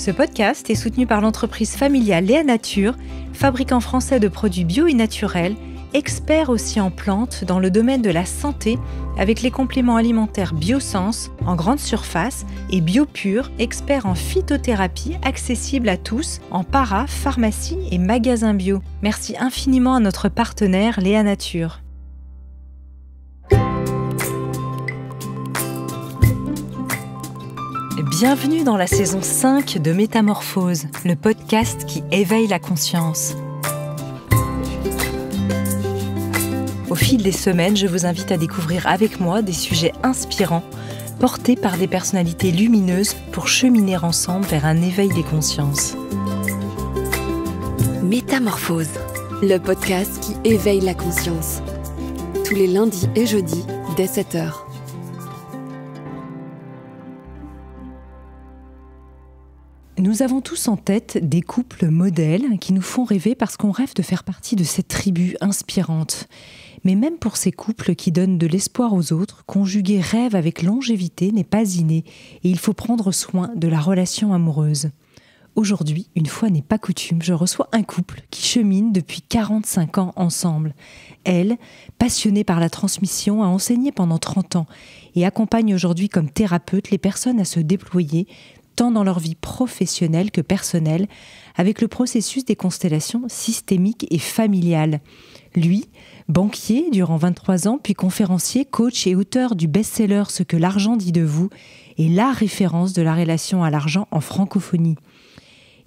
Ce podcast est soutenu par l'entreprise familiale Léa Nature, fabricant français de produits bio et naturels, expert aussi en plantes dans le domaine de la santé avec les compléments alimentaires Biosens en grande surface et BioPure, expert en phytothérapie accessible à tous en para, pharmacie et magasins bio. Merci infiniment à notre partenaire Léa Nature. Bienvenue dans la saison 5 de Métamorphose, le podcast qui éveille la conscience. Au fil des semaines, je vous invite à découvrir avec moi des sujets inspirants, portés par des personnalités lumineuses pour cheminer ensemble vers un éveil des consciences. Métamorphose, le podcast qui éveille la conscience. Tous les lundis et jeudis, dès 7h. Nous avons tous en tête des couples modèles qui nous font rêver parce qu'on rêve de faire partie de cette tribu inspirante. Mais même pour ces couples qui donnent de l'espoir aux autres, conjuguer rêve avec longévité n'est pas inné et il faut prendre soin de la relation amoureuse. Aujourd'hui, une fois n'est pas coutume, je reçois un couple qui chemine depuis 45 ans ensemble. Elle, passionnée par la transmission, a enseigné pendant 30 ans et accompagne aujourd'hui comme thérapeute les personnes à se déployer tant dans leur vie professionnelle que personnelle, avec le processus des constellations systémiques et familiales. Lui, banquier durant 23 ans, puis conférencier, coach et auteur du best-seller « Ce que l'argent dit de vous » est la référence de la relation à l'argent en francophonie.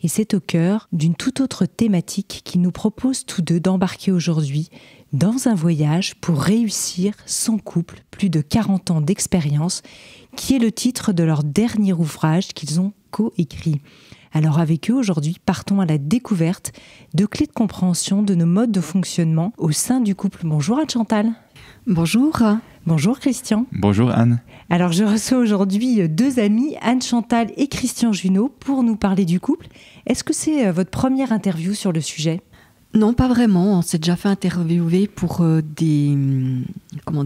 Et c'est au cœur d'une toute autre thématique qu'il nous propose tous deux d'embarquer aujourd'hui dans un voyage pour réussir son couple, plus de 40 ans d'expérience, qui est le titre de leur dernier ouvrage qu'ils ont coécrit. Alors avec eux aujourd'hui, partons à la découverte de clés de compréhension de nos modes de fonctionnement au sein du couple. Bonjour Anne-Chantal. Bonjour. Bonjour Christian. Bonjour Anne. Alors je reçois aujourd'hui deux amis, Anne-Chantal et Christian Junot, pour nous parler du couple. Est-ce que c'est votre première interview sur le sujet ? Non, pas vraiment. On s'est déjà fait interviewer pour des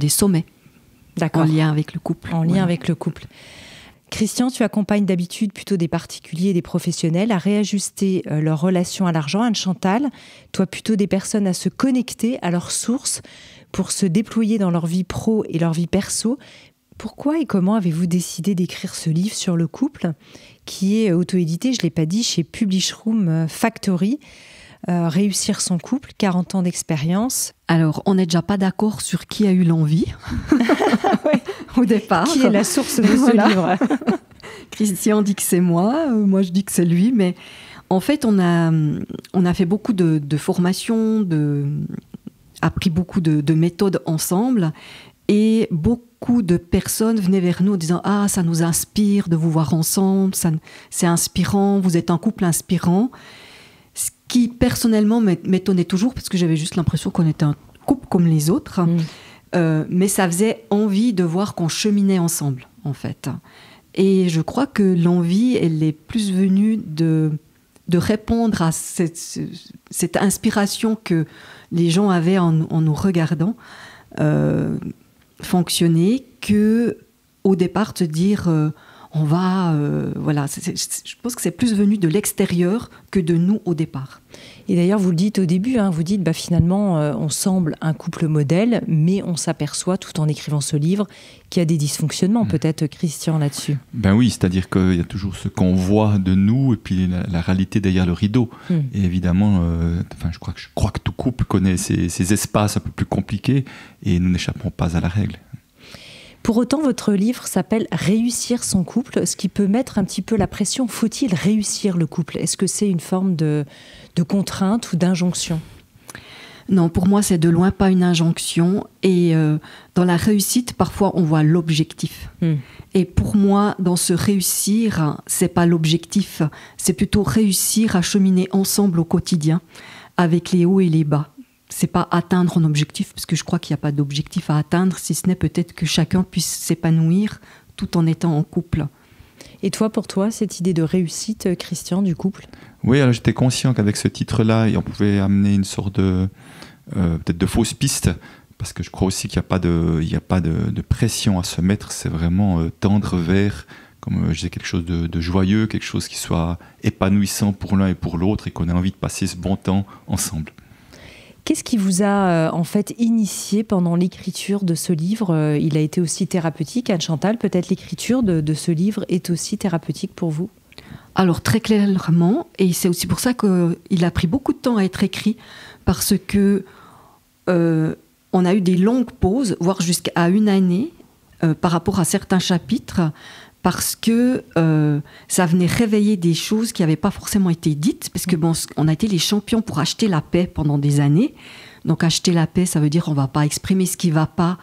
sommets. D'accord. En lien avec le couple. En lien avec le couple. Christian, tu accompagnes d'habitude plutôt des particuliers et des professionnels à réajuster leur relation à l'argent. Anne-Chantal, toi plutôt des personnes à se connecter à leurs sources pour se déployer dans leur vie pro et leur vie perso. Pourquoi et comment avez-vous décidé d'écrire ce livre sur le couple qui est auto-édité, je ne l'ai pas dit, chez Publishroom Factory, réussir son couple, 40 ans d'expérience. Alors, on n'est déjà pas d'accord sur qui a eu l'envie ouais. Au départ. Qui est la source de ce livre ? Christian dit que c'est moi, moi je dis que c'est lui, mais en fait, on a fait beaucoup de formations, appris beaucoup de méthodes ensemble, et beaucoup de personnes venaient vers nous en disant « Ah, ça nous inspire de vous voir ensemble, c'est inspirant, vous êtes un couple inspirant ». Ce qui, personnellement, m'étonnait toujours, parce que j'avais juste l'impression qu'on était un couple comme les autres. Mais ça faisait envie de voir qu'on cheminait ensemble, en fait. Et je crois que l'envie, elle est plus venue de répondre à cette inspiration que les gens avaient en nous regardant fonctionner, qu'au départ, te dire... on va... voilà, je pense que c'est plus venu de l'extérieur que de nous au départ. Et d'ailleurs, vous le dites au début, vous dites finalement, on semble un couple modèle, mais on s'aperçoit tout en écrivant ce livre qu'il y a des dysfonctionnements, peut-être Christian, là-dessus. Ben oui, c'est-à-dire qu'il y a toujours ce qu'on voit de nous et puis la réalité derrière le rideau. Et évidemment, je crois que tout couple connaît ces espaces un peu plus compliqués et nous n'échapperons pas à la règle. Pour autant, votre livre s'appelle « Réussir son couple », ce qui peut mettre un petit peu la pression. Faut-il réussir le couple ? Est-ce que c'est une forme de contrainte ou d'injonction ? Non, pour moi, c'est de loin pas une injonction. Et dans la réussite, parfois, on voit l'objectif. Et pour moi, dans ce réussir, c'est pas l'objectif. C'est plutôt réussir à cheminer ensemble au quotidien, avec les hauts et les bas. C'est pas atteindre un objectif, parce que je crois qu'il n'y a pas d'objectif à atteindre, si ce n'est peut-être que chacun puisse s'épanouir tout en étant en couple. Et toi, pour toi, cette idée de réussite, Christian, du couple ? Oui, alors j'étais conscient qu'avec ce titre-là, on pouvait amener une sorte peut-être de fausse piste, parce que je crois aussi qu'il n'y a pas de pression à se mettre, c'est vraiment tendre vers comme je disais, quelque chose de joyeux, quelque chose qui soit épanouissant pour l'un et pour l'autre, et qu'on ait envie de passer ce bon temps ensemble. Qu'est-ce qui vous a en fait initié pendant l'écriture de ce livre ? Il a été aussi thérapeutique. Anne-Chantal, peut-être l'écriture de ce livre est aussi thérapeutique pour vous ? Alors très clairement, et c'est aussi pour ça qu'il a pris beaucoup de temps à être écrit, parce que on a eu des longues pauses, voire jusqu'à 1 année, par rapport à certains chapitres, parce que ça venait réveiller des choses qui n'avaient pas forcément été dites, parce que on a été les champions pour acheter la paix pendant des années. Donc acheter la paix, ça veut dire qu'on ne va pas exprimer ce qui ne va pas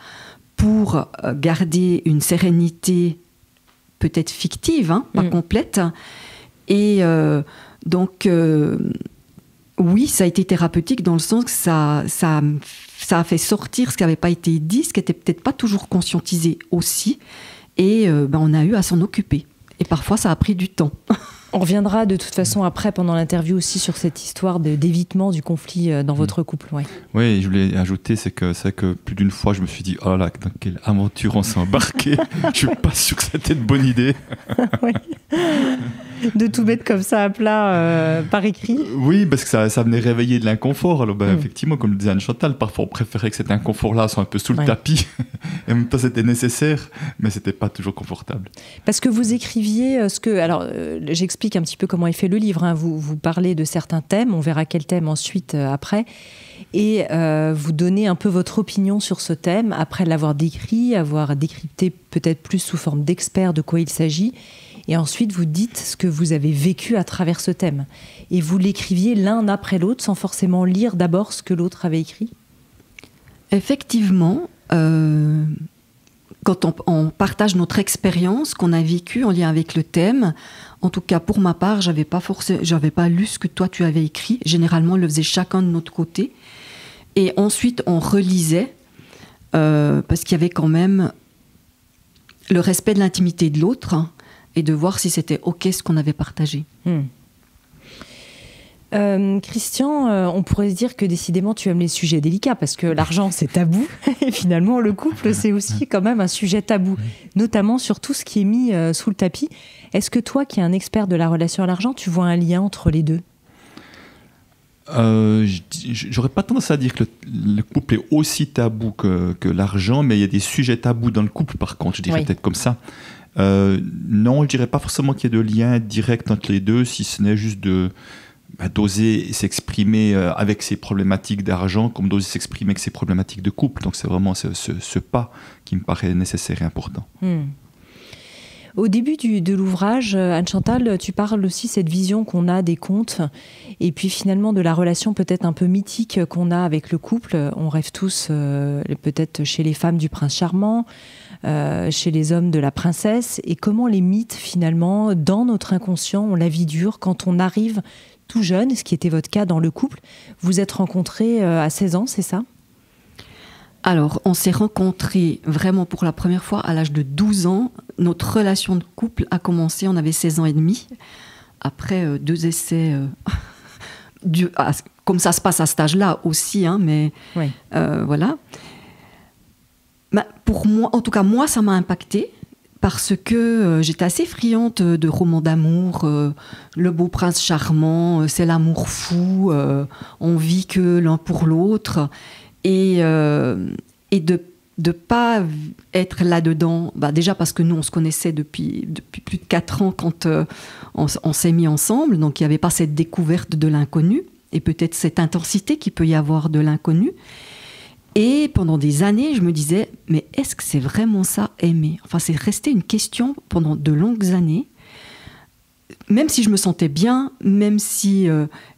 pour garder une sérénité peut-être fictive, pas complète. Et donc, oui, ça a été thérapeutique dans le sens que ça a fait sortir ce qui n'avait pas été dit, ce qui n'était peut-être pas toujours conscientisé aussi. Et on a eu à s'en occuper. Et parfois, ça a pris du temps. On reviendra de toute façon après, pendant l'interview aussi, sur cette histoire d'évitement du conflit dans votre couple. Oui, je voulais ajouter, c'est que plus d'une fois, je me suis dit, oh là, dans quelle aventure on s'est embarqué. Je suis pas sûr que c'était une bonne idée. Oui. De tout mettre comme ça à plat par écrit. Oui, parce que ça venait réveiller de l'inconfort. Alors effectivement, comme le disait Anne-Chantal, parfois on préférait que cet inconfort-là soit un peu sous le tapis. Et en même temps, c'était nécessaire, mais c'était pas toujours confortable. Parce que vous écriviez alors j'explique un petit peu comment est fait le livre. Vous parlez de certains thèmes, on verra quel thème ensuite après. Et vous donnez un peu votre opinion sur ce thème, après l'avoir décrit, avoir décrypté peut-être plus sous forme d'expert de quoi il s'agit. Et ensuite, vous dites ce que vous avez vécu à travers ce thème. Et vous l'écriviez l'un après l'autre, sans forcément lire d'abord ce que l'autre avait écrit ? Effectivement, quand on partage notre expérience qu'on a vécue en lien avec le thème, en tout cas pour ma part, j'avais pas lu ce que toi tu avais écrit. Généralement, on le faisait chacun de notre côté. Et ensuite, on relisait, parce qu'il y avait quand même le respect de l'intimité de l'autre, et de voir si c'était OK ce qu'on avait partagé. Christian, on pourrait se dire que décidément tu aimes les sujets délicats, parce que l'argent c'est tabou, et finalement le couple c'est aussi quand même un sujet tabou, notamment sur tout ce qui est mis sous le tapis. Est-ce que toi qui es un expert de la relation à l'argent, tu vois un lien entre les deux ? J'aurais pas tendance à dire que le couple est aussi tabou que l'argent, mais il y a des sujets tabous dans le couple par contre, je dirais peut-être comme ça. Non, je dirais pas forcément qu'il y ait de lien direct entre les deux, si ce n'est juste d'oser s'exprimer avec ses problématiques d'argent, comme d'oser s'exprimer avec ses problématiques de couple. Donc c'est vraiment ce pas qui me paraît nécessaire et important. Au début de l'ouvrage, Anne-Chantal, tu parles aussi de cette vision qu'on a des contes et puis finalement de la relation peut-être un peu mythique qu'on a avec le couple. On rêve tous peut-être chez les femmes du prince charmant, chez les hommes de la princesse, et comment les mythes finalement dans notre inconscient ont la vie dure quand on arrive tout jeune, ce qui était votre cas dans le couple. Vous êtes rencontrés à 16 ans, c'est ça ? Alors, on s'est rencontrés vraiment pour la première fois à l'âge de 12 ans. Notre relation de couple a commencé, on avait 16 ans et demi. Après 2 essais, comme ça se passe à cet âge-là aussi, mais oui. Voilà. Pour moi, en tout cas, moi, ça m'a impactée parce que j'étais assez friande de romans d'amour. Le beau prince charmant, c'est l'amour fou, on vit que l'un pour l'autre. Et de pas être là-dedans, déjà parce que nous, on se connaissait depuis plus de 4 ans quand on s'est mis ensemble, donc il n'y avait pas cette découverte de l'inconnu, et peut-être cette intensité qu'il peut y avoir de l'inconnu. Et pendant des années, je me disais, mais est-ce que c'est vraiment ça, aimer ? Enfin, c'est resté une question pendant de longues années, même si je me sentais bien, même si...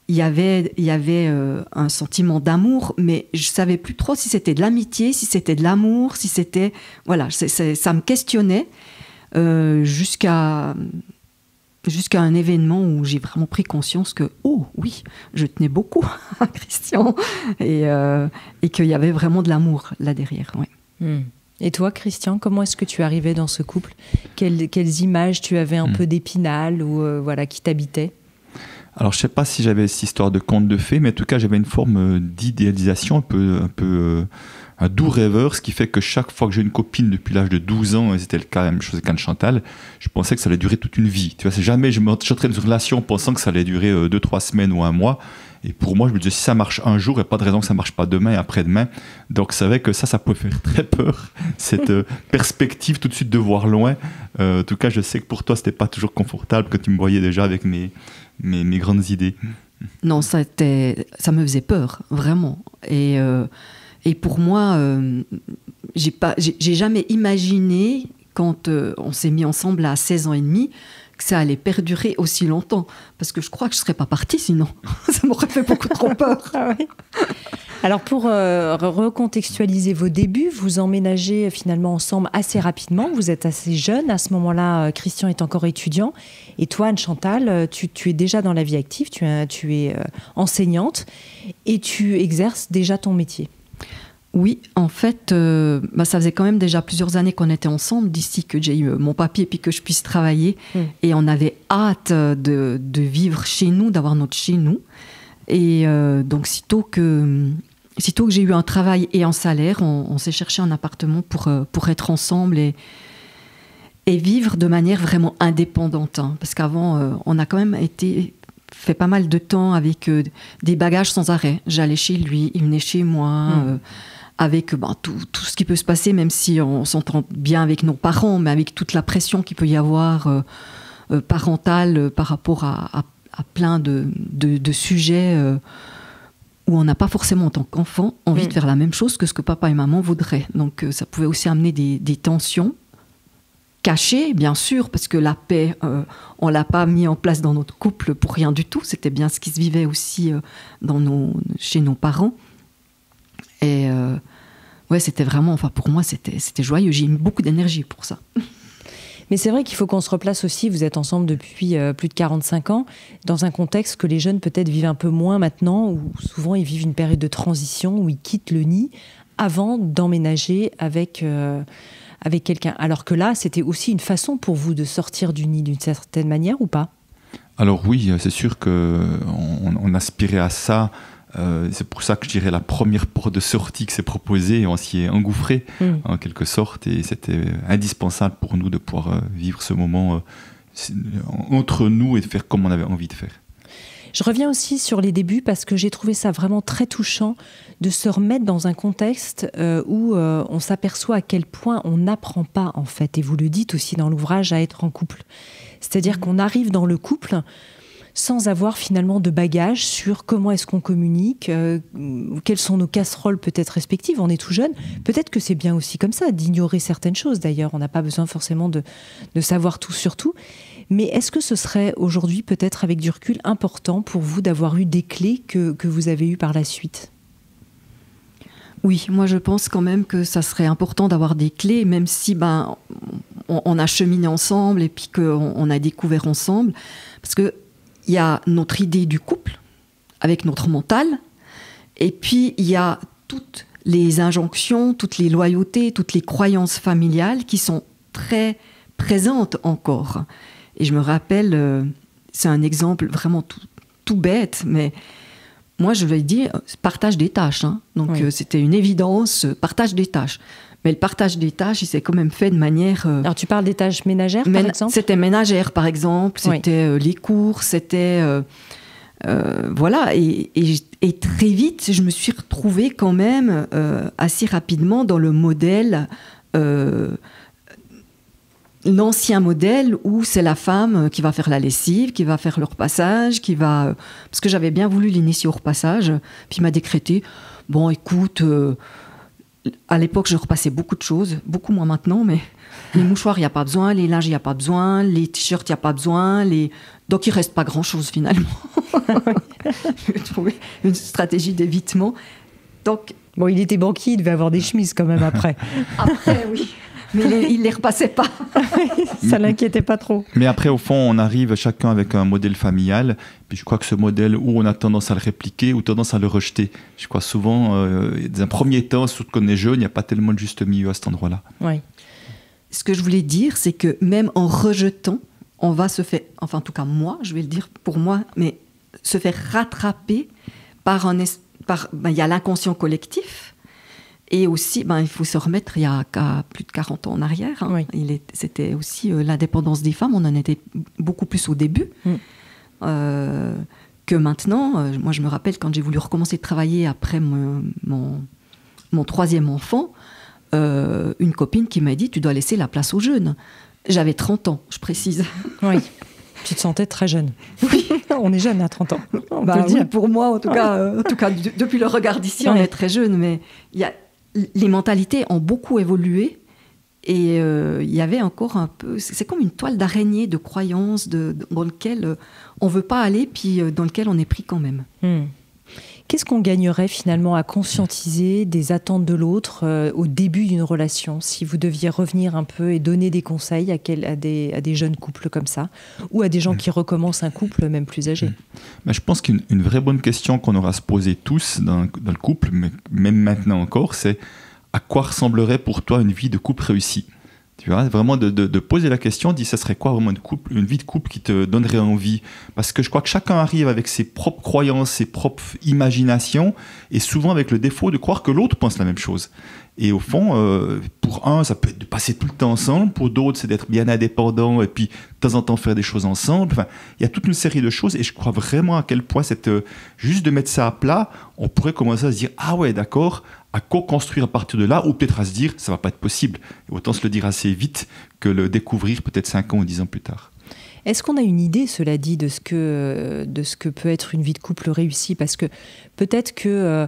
il y avait un sentiment d'amour, mais je ne savais plus trop si c'était de l'amitié, si c'était de l'amour, si c'était... Voilà, ça me questionnait jusqu'à un événement où j'ai vraiment pris conscience que, oh oui, je tenais beaucoup à Christian et qu'il y avait vraiment de l'amour là derrière. Ouais. Et toi, Christian, comment est-ce que tu arrivais dans ce couple ? Quelles images tu avais un peu d'Épinal ou qui t'habitaient ? Alors, je ne sais pas si j'avais cette histoire de conte de fées, mais en tout cas, j'avais une forme d'idéalisation un doux rêveur, ce qui fait que chaque fois que j'ai une copine depuis l'âge de 12 ans, et c'était le cas, la même chose avec Anne-Chantal, je pensais que ça allait durer toute une vie. Tu vois, c'est jamais je m'entrais dans une relation pensant que ça allait durer 2-3 semaines ou un mois. Et pour moi, je me disais, si ça marche un jour, il n'y a pas de raison que ça ne marche pas demain et après-demain. Donc, c'est vrai que ça peut faire très peur, cette perspective tout de suite de voir loin. En tout cas, je sais que pour toi, ce n'était pas toujours confortable, que tu me voyais déjà avec mes grandes idées. Non, ça me faisait peur, vraiment. Et pour moi, j'ai jamais imaginé, quand on s'est mis ensemble à 16 ans et demi, que ça allait perdurer aussi longtemps. Parce que je crois que je ne serais pas partie sinon. Ça m'aurait fait beaucoup trop peur. Ah oui. Alors pour recontextualiser vos débuts, vous emménagez finalement ensemble assez rapidement. Vous êtes assez jeune. À ce moment-là, Christian est encore étudiant. Et toi, Anne-Chantal, tu es déjà dans la vie active. Tu es enseignante et tu exerces déjà ton métier. Oui, en fait, ça faisait quand même déjà plusieurs années qu'on était ensemble, d'ici que j'ai eu mon papier puis que je puisse travailler. Et on avait hâte de vivre chez nous, d'avoir notre chez nous. Et donc, sitôt que j'ai eu un travail et un salaire, on s'est cherché un appartement pour être ensemble et vivre de manière vraiment indépendante. Hein. Parce qu'avant, on a quand même fait pas mal de temps avec des bagages sans arrêt. J'allais chez lui, il venait chez moi... avec tout ce qui peut se passer, même si on s'entend bien avec nos parents, mais avec toute la pression qu'il peut y avoir parentale par rapport à plein de sujets où on n'a pas forcément, en tant qu'enfant, envie de faire la même chose que ce que papa et maman voudraient. Donc ça pouvait aussi amener des tensions cachées, bien sûr, parce que la paix, on ne l'a pas mis en place dans notre couple pour rien du tout. C'était bien ce qui se vivait aussi chez nos parents. Et c'était vraiment, pour moi, c'était joyeux. J'ai mis beaucoup d'énergie pour ça. Mais c'est vrai qu'il faut qu'on se replace aussi. Vous êtes ensemble depuis plus de 45 ans, dans un contexte que les jeunes peut-être vivent un peu moins maintenant, où souvent ils vivent une période de transition, où ils quittent le nid avant d'emménager avec quelqu'un. Alors que là, c'était aussi une façon pour vous de sortir du nid d'une certaine manière ou pas ? Alors oui, c'est sûr qu'on aspirait à ça. C'est pour ça que je dirais la première porte de sortie que s'est proposée, et on s'y est engouffré en quelque sorte, et c'était indispensable pour nous de pouvoir vivre ce moment entre nous et de faire comme on avait envie de faire. Je reviens aussi sur les débuts parce que j'ai trouvé ça vraiment très touchant de se remettre dans un contexte où on s'aperçoit à quel point on n'apprend pas en fait, et vous le dites aussi dans l'ouvrage, à être en couple. C'est-à-dire qu'on arrive dans le couple sans avoir finalement de bagages sur comment est-ce qu'on communique, quelles sont nos casseroles peut-être respectives. On est tout jeune. Peut-être que c'est bien aussi comme ça, d'ignorer certaines choses d'ailleurs. On n'a pas besoin forcément de savoir tout sur tout. Mais est-ce que ce serait aujourd'hui, peut-être avec du recul, important pour vous d'avoir eu des clés que vous avez eues par la suite ? Oui, moi je pense quand même que ça serait important d'avoir des clés, même si on a cheminé ensemble et puis qu'on a découvert ensemble. Parce que il y a notre idée du couple, avec notre mental, et puis il y a toutes les injonctions, toutes les loyautés, toutes les croyances familiales qui sont très présentes encore. Et je me rappelle, c'est un exemple vraiment tout bête, mais moi je vais dire partage des tâches. Hein. Donc c'était une évidence, partage des tâches. Mais le partage des tâches, il s'est quand même fait de manière... Alors, tu parles des tâches ménagères, par exemple ? C'était ménagère, par exemple. C'était les cours, c'était... voilà. Et très vite, je me suis retrouvée quand même assez rapidement dans le modèle... l'ancien modèle où c'est la femme qui va faire la lessive, qui va faire le repassage, parce que j'avais bien voulu l'initier au repassage. Puis il m'a décrété, bon, écoute... à l'époque, je repassais beaucoup de choses, beaucoup moins maintenant, mais les mouchoirs, il n'y a pas besoin, les linges, il n'y a pas besoin, les t-shirts, il n'y a pas besoin, donc il ne reste pas grand-chose finalement. J'ai trouvé une stratégie d'évitement. Donc, bon, il était banquier, il devait avoir des chemises quand même après. Après, oui. Mais il ne les repassait pas. Ça ne l'inquiétait pas trop. Mais après, au fond, on arrive chacun avec un modèle familial. Puis je crois que ce modèle, où on a tendance à le répliquer ou tendance à le rejeter. Je crois souvent, dans un premier temps, surtout qu'on est jeune, il n'y a pas tellement de juste milieu à cet endroit-là. Oui. Ce que je voulais dire, c'est que même en rejetant, on va se faire, enfin en tout cas moi, je vais le dire pour moi, mais se faire rattraper par il y a l'inconscient collectif. Et aussi, il faut se remettre il y a plus de 40 ans en arrière. Hein. Oui. C'était aussi l'indépendance des femmes. On en était beaucoup plus au début que maintenant. Moi, je me rappelle quand j'ai voulu recommencer de travailler après mon 3e enfant, une copine qui m'a dit « Tu dois laisser la place aux jeunes ». J'avais 30 ans, je précise. Oui. Tu te sentais très jeune. Oui. On est jeune à 30 ans. On peut le oui, dire. pour moi, en tout cas, depuis le regard d'ici, on est très jeune. Mais les mentalités ont beaucoup évolué. Et il y avait encore un peu... C'est comme une toile d'araignée de croyances dans lequel on ne veut pas aller, puis dans lequel on est pris quand même. Qu'est-ce qu'on gagnerait finalement à conscientiser des attentes de l'autre au début d'une relation, si vous deviez revenir un peu et donner des conseils à des jeunes couples comme ça, ou à des gens qui recommencent un couple même plus âgé? Je pense qu'une vraie bonne question qu'on aura à se poser tous dans le couple, mais même maintenant encore, c'est à quoi ressemblerait pour toi une vie de couple réussie? Tu vois, vraiment de poser la question, ça serait quoi vraiment une vie de couple qui te donnerait envie? Parce que je crois que chacun arrive avec ses propres croyances, ses propres imaginations, et souvent avec le défaut de croire que l'autre pense la même chose. Et au fond, pour un, ça peut être de passer tout le temps ensemble, pour d'autres, c'est d'être bien indépendant, et puis de temps en temps faire des choses ensemble. Enfin, il y a toute une série de choses, et je crois vraiment à quel point juste de mettre ça à plat, on pourrait commencer à se dire « Ah ouais, d'accord », à co-construire à partir de là, ou peut-être à se dire ça va pas être possible. Et autant se le dire assez vite que le découvrir peut-être 5 ans ou 10 ans plus tard. Est-ce qu'on a une idée, cela dit, de ce que peut être une vie de couple réussie? Parce que peut-être que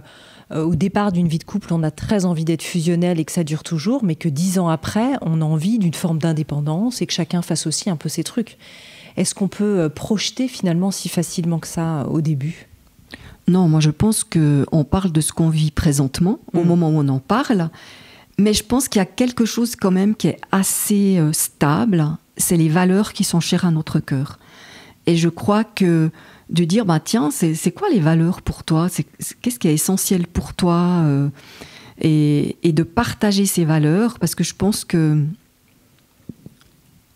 au départ d'une vie de couple, on a très envie d'être fusionnel et que ça dure toujours, mais que 10 ans après, on a envie d'une forme d'indépendance et que chacun fasse aussi un peu ses trucs. Est-ce qu'on peut projeter finalement si facilement que ça au début? Non, moi je pense qu'on parle de ce qu'on vit présentement, au moment où on en parle, mais je pense qu'il y a quelque chose quand même qui est assez stable, c'est les valeurs qui sont chères à notre cœur. Et je crois que de dire, tiens, c'est quoi les valeurs pour toi? Qu'est-ce qui est essentiel pour toi? Et de partager ces valeurs, parce que je pense que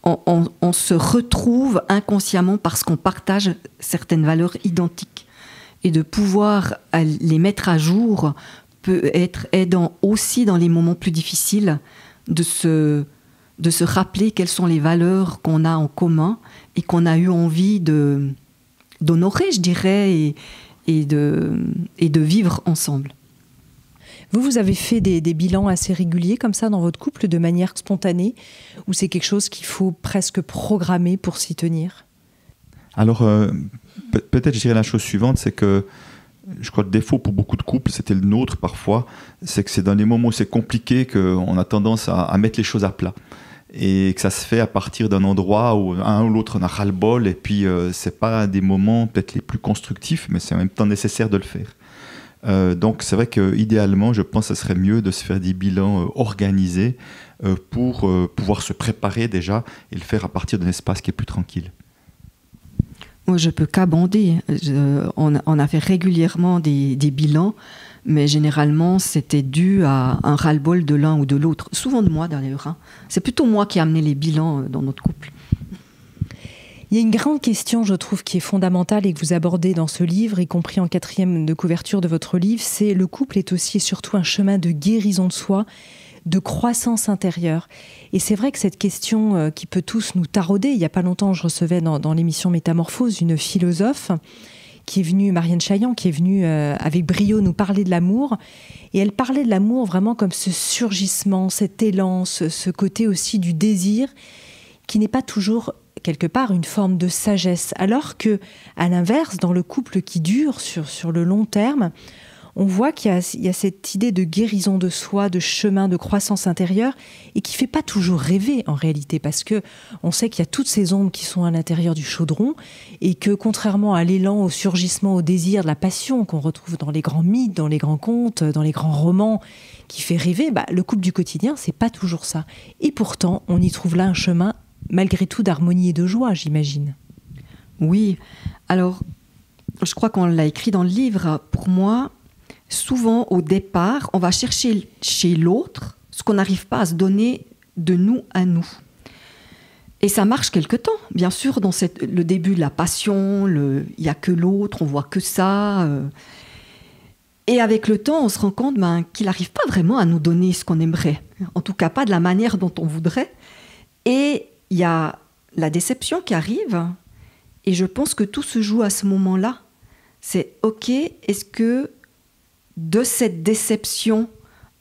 on se retrouve inconsciemment parce qu'on partage certaines valeurs identiques. Et de pouvoir les mettre à jour peut être aidant aussi dans les moments plus difficiles de se rappeler quelles sont les valeurs qu'on a en commun et qu'on a eu envie d'honorer, je dirais, et de vivre ensemble. Vous avez fait des bilans assez réguliers comme ça dans votre couple de manière spontanée, ou c'est quelque chose qu'il faut presque programmer pour s'y tenir? Alors, peut-être je dirais la chose suivante, c'est que je crois que le défaut pour beaucoup de couples, c'était le nôtre parfois, c'est que c'est dans les moments où c'est compliqué qu'on a tendance à mettre les choses à plat. Et que ça se fait à partir d'un endroit où un ou l'autre en a ras-le-bol, et puis c'est pas des moments peut-être les plus constructifs, mais c'est en même temps nécessaire de le faire. Donc c'est vrai qu'idéalement, je pense que ce serait mieux de se faire des bilans organisés pour pouvoir se préparer déjà et le faire à partir d'un espace qui est plus tranquille. Moi, je peux qu'abonder. On a fait régulièrement des bilans, mais généralement, c'était dû à un ras-le-bol de l'un ou de l'autre. Souvent de moi, d'ailleurs. C'est plutôt moi qui ai amené les bilans dans notre couple. Il y a une grande question, je trouve, qui est fondamentale et que vous abordez dans ce livre, y compris en 4e de couverture de votre livre, c'est le couple est aussi et surtout un chemin de guérison de soi, de croissance intérieure. Et c'est vrai que cette question qui peut tous nous tarauder, il n'y a pas longtemps, je recevais dans l'émission Métamorphose une philosophe qui est venue, Marianne Chaillan, qui est venue avec brio nous parler de l'amour. Et elle parlait de l'amour vraiment comme ce surgissement, cet élan, ce côté aussi du désir qui n'est pas toujours quelque part une forme de sagesse. Alors que, à l'inverse, dans le couple qui dure sur le long terme, on voit qu'il y a cette idée de guérison de soi, de chemin de croissance intérieure, et qui ne fait pas toujours rêver en réalité, parce qu'on sait qu'il y a toutes ces ombres qui sont à l'intérieur du chaudron, et que contrairement à l'élan, au surgissement, au désir, de la passion qu'on retrouve dans les grands mythes, dans les grands contes, dans les grands romans, qui fait rêver, le couple du quotidien, c'est pas toujours ça. Et pourtant, on y trouve là un chemin, malgré tout, d'harmonie et de joie, j'imagine. Oui, alors, je crois qu'on l'a écrit dans le livre, pour moi, souvent, au départ, on va chercher chez l'autre ce qu'on n'arrive pas à se donner de nous à nous. Et ça marche quelque temps. Bien sûr, dans le début de la passion, il n'y a que l'autre, on voit que ça. Et avec le temps, on se rend compte qu'il n'arrive pas vraiment à nous donner ce qu'on aimerait. En tout cas, pas de la manière dont on voudrait. Et il y a la déception qui arrive. Et je pense que tout se joue à ce moment-là. C'est OK, est-ce que de cette déception,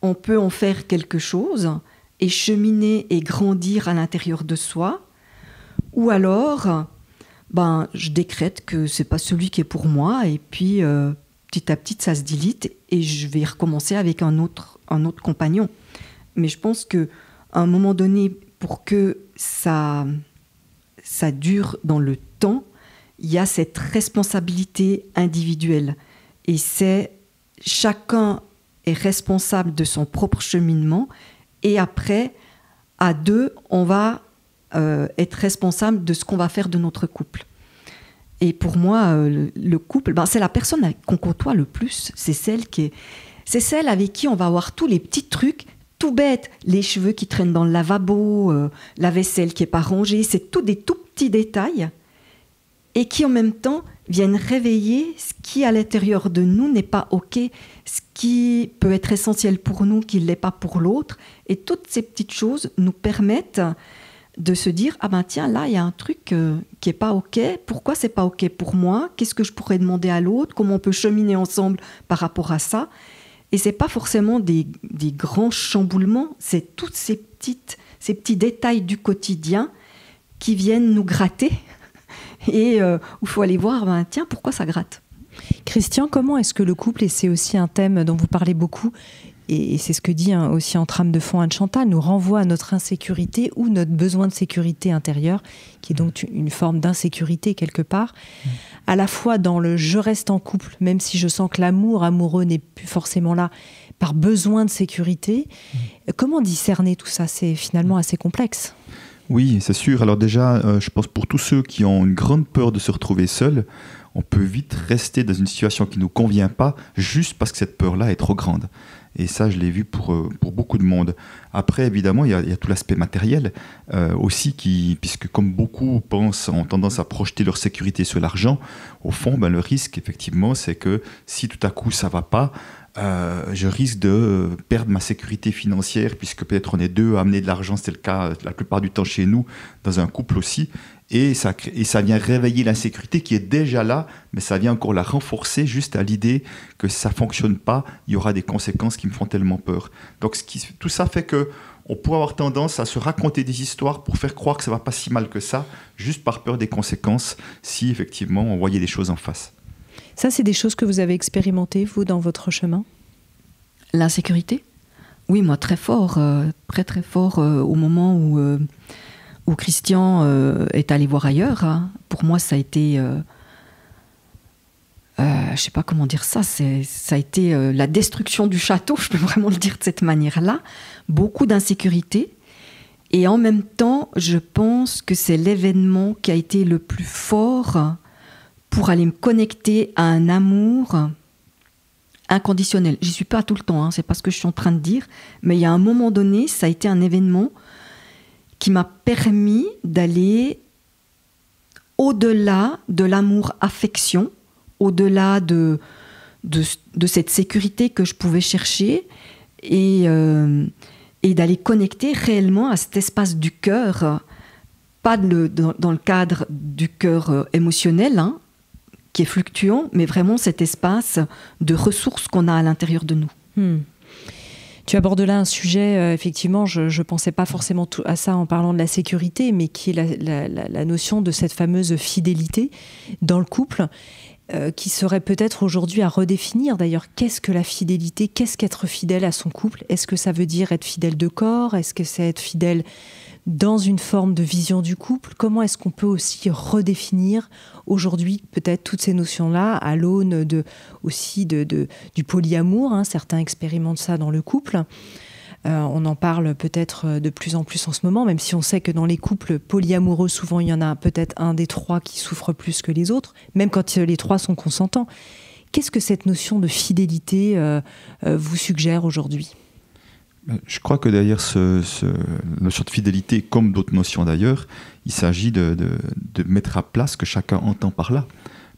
on peut en faire quelque chose et cheminer et grandir à l'intérieur de soi? Ou alors, je décrète que c'est pas celui qui est pour moi et puis petit à petit ça se dilite et je vais recommencer avec un autre compagnon. Mais je pense qu'à un moment donné, pour que ça dure dans le temps, il y a cette responsabilité individuelle. Et chacun est responsable de son propre cheminement. Et après, à deux, on va être responsable de ce qu'on va faire de notre couple. Et pour moi, le couple, c'est la personne qu'on côtoie le plus. C'est celle avec qui on va avoir tous les petits trucs, tout bêtes, les cheveux qui traînent dans le lavabo, la vaisselle qui n'est pas rangée. C'est tous des tout petits détails et qui en même temps viennent réveiller ce qui à l'intérieur de nous n'est pas OK, ce qui peut être essentiel pour nous, qui ne l'est pas pour l'autre. Et toutes ces petites choses nous permettent de se dire, tiens, là, il y a un truc qui n'est pas OK. Pourquoi ce n'est pas OK pour moi? Qu'est-ce que je pourrais demander à l'autre? Comment on peut cheminer ensemble par rapport à ça? Et ce n'est pas forcément des grands chamboulements, c'est tous ces petits détails du quotidien qui viennent nous gratter et où il faut aller voir, tiens, pourquoi ça gratte? Christian, comment est-ce que le couple, et c'est aussi un thème dont vous parlez beaucoup, et c'est ce que dit aussi en trame de fond Anne-Chantal, nous renvoie à notre insécurité ou notre besoin de sécurité intérieure, qui est donc une forme d'insécurité quelque part, à la fois dans le « je reste en couple », même si je sens que l'amour amoureux n'est plus forcément là, par besoin de sécurité. Comment discerner tout ça? C'est finalement assez complexe. Oui, c'est sûr. Alors déjà, je pense pour tous ceux qui ont une grande peur de se retrouver seuls, on peut vite rester dans une situation qui ne nous convient pas, juste parce que cette peur-là est trop grande. Et ça, je l'ai vu pour beaucoup de monde. Après, évidemment, il y a tout l'aspect matériel aussi, puisque comme beaucoup ont tendance à projeter leur sécurité sur l'argent, au fond, le risque, effectivement, c'est que si tout à coup ça ne va pas, je risque de perdre ma sécurité financière, puisque peut-être on est deux à amener de l'argent, c'est le cas la plupart du temps chez nous, dans un couple aussi. Et ça vient réveiller l'insécurité qui est déjà là, mais ça vient encore la renforcer juste à l'idée que si ça ne fonctionne pas, il y aura des conséquences qui me font tellement peur. Donc tout ça fait qu'on pourrait avoir tendance à se raconter des histoires pour faire croire que ça ne va pas si mal que ça, juste par peur des conséquences, si effectivement on voyait les choses en face. Ça, c'est des choses que vous avez expérimentées, vous, dans votre chemin? L'insécurité? Oui, moi, très fort, très fort au moment où Christian est allé voir ailleurs. Pour moi, ça a été... je ne sais pas comment dire ça. Ça a été la destruction du château, je peux vraiment le dire de cette manière-là. Beaucoup d'insécurité. Et en même temps, je pense que c'est l'événement qui a été le plus fort pour aller me connecter à un amour inconditionnel. J'y suis pas tout le temps, c'est pas ce que je suis en train de dire, mais il y a un moment donné, ça a été un événement qui m'a permis d'aller au-delà de l'amour-affection, au-delà de cette sécurité que je pouvais chercher et d'aller connecter réellement à cet espace du cœur, pas dans le cadre du cœur émotionnel, qui est fluctuant, mais vraiment cet espace de ressources qu'on a à l'intérieur de nous. Tu abordes là un sujet, effectivement, je ne pensais pas forcément à ça en parlant de la sécurité, mais qui est la notion de cette fameuse fidélité dans le couple, qui serait peut-être aujourd'hui à redéfinir. D'ailleurs, qu'est-ce que la fidélité? Qu'est-ce qu'être fidèle à son couple? Est-ce que ça veut dire être fidèle de corps? Est-ce que c'est être fidèle dans une forme de vision du couple? Comment est-ce qu'on peut aussi redéfinir aujourd'hui peut-être toutes ces notions-là à l'aune du polyamour, certains expérimentent ça dans le couple. On en parle peut-être de plus en plus en ce moment, même si on sait que dans les couples polyamoureux, souvent il y en a peut-être un des trois qui souffre plus que les autres, même quand les trois sont consentants. Qu'est-ce que cette notion de fidélité vous suggère aujourd'hui ? Je crois que derrière la notion de fidélité, comme d'autres notions d'ailleurs, il s'agit de mettre à plat ce que chacun entend par là.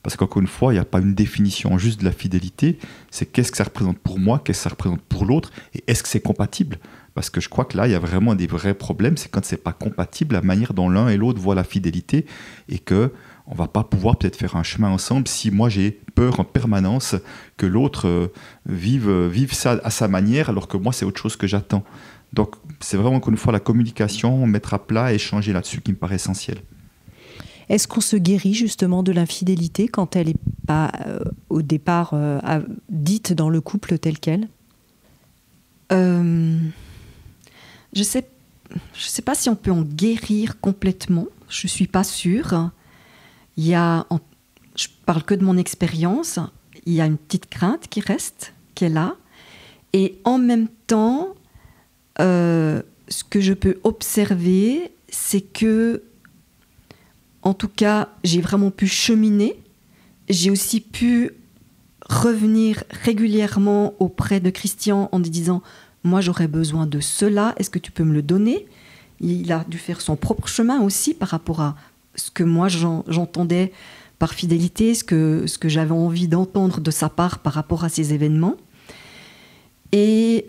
Parce qu'encore une fois, il n'y a pas une définition juste de la fidélité, c'est qu'est-ce que ça représente pour moi, qu'est-ce que ça représente pour l'autre, et est-ce que c'est compatible ? Parce que je crois que là, il y a vraiment des vrais problèmes, c'est quand c'est pas compatible, la manière dont l'un et l'autre voient la fidélité, et que on va pas pouvoir peut-être faire un chemin ensemble si moi j'ai peur en permanence que l'autre vive ça à sa manière, alors que moi c'est autre chose que j'attends. Donc c'est vraiment encore une fois la communication, mettre à plat, échanger là-dessus qui me paraît essentiel. Est-ce qu'on se guérit justement de l'infidélité quand elle n'est pas au départ dite dans le couple tel quel ? Je sais pas si on peut en guérir complètement, je suis pas sûre. Je parle que de mon expérience, il y a une petite crainte qui est là. Et en même temps, ce que je peux observer, c'est que, en tout cas, j'ai vraiment pu cheminer. J'ai aussi pu revenir régulièrement auprès de Christian en lui disant « Moi, j'aurais besoin de cela, est-ce que tu peux me le donner ?» Il a dû faire son propre chemin aussi par rapport à ce que moi j'entendais par fidélité, ce que j'avais envie d'entendre de sa part par rapport à ces événements. Et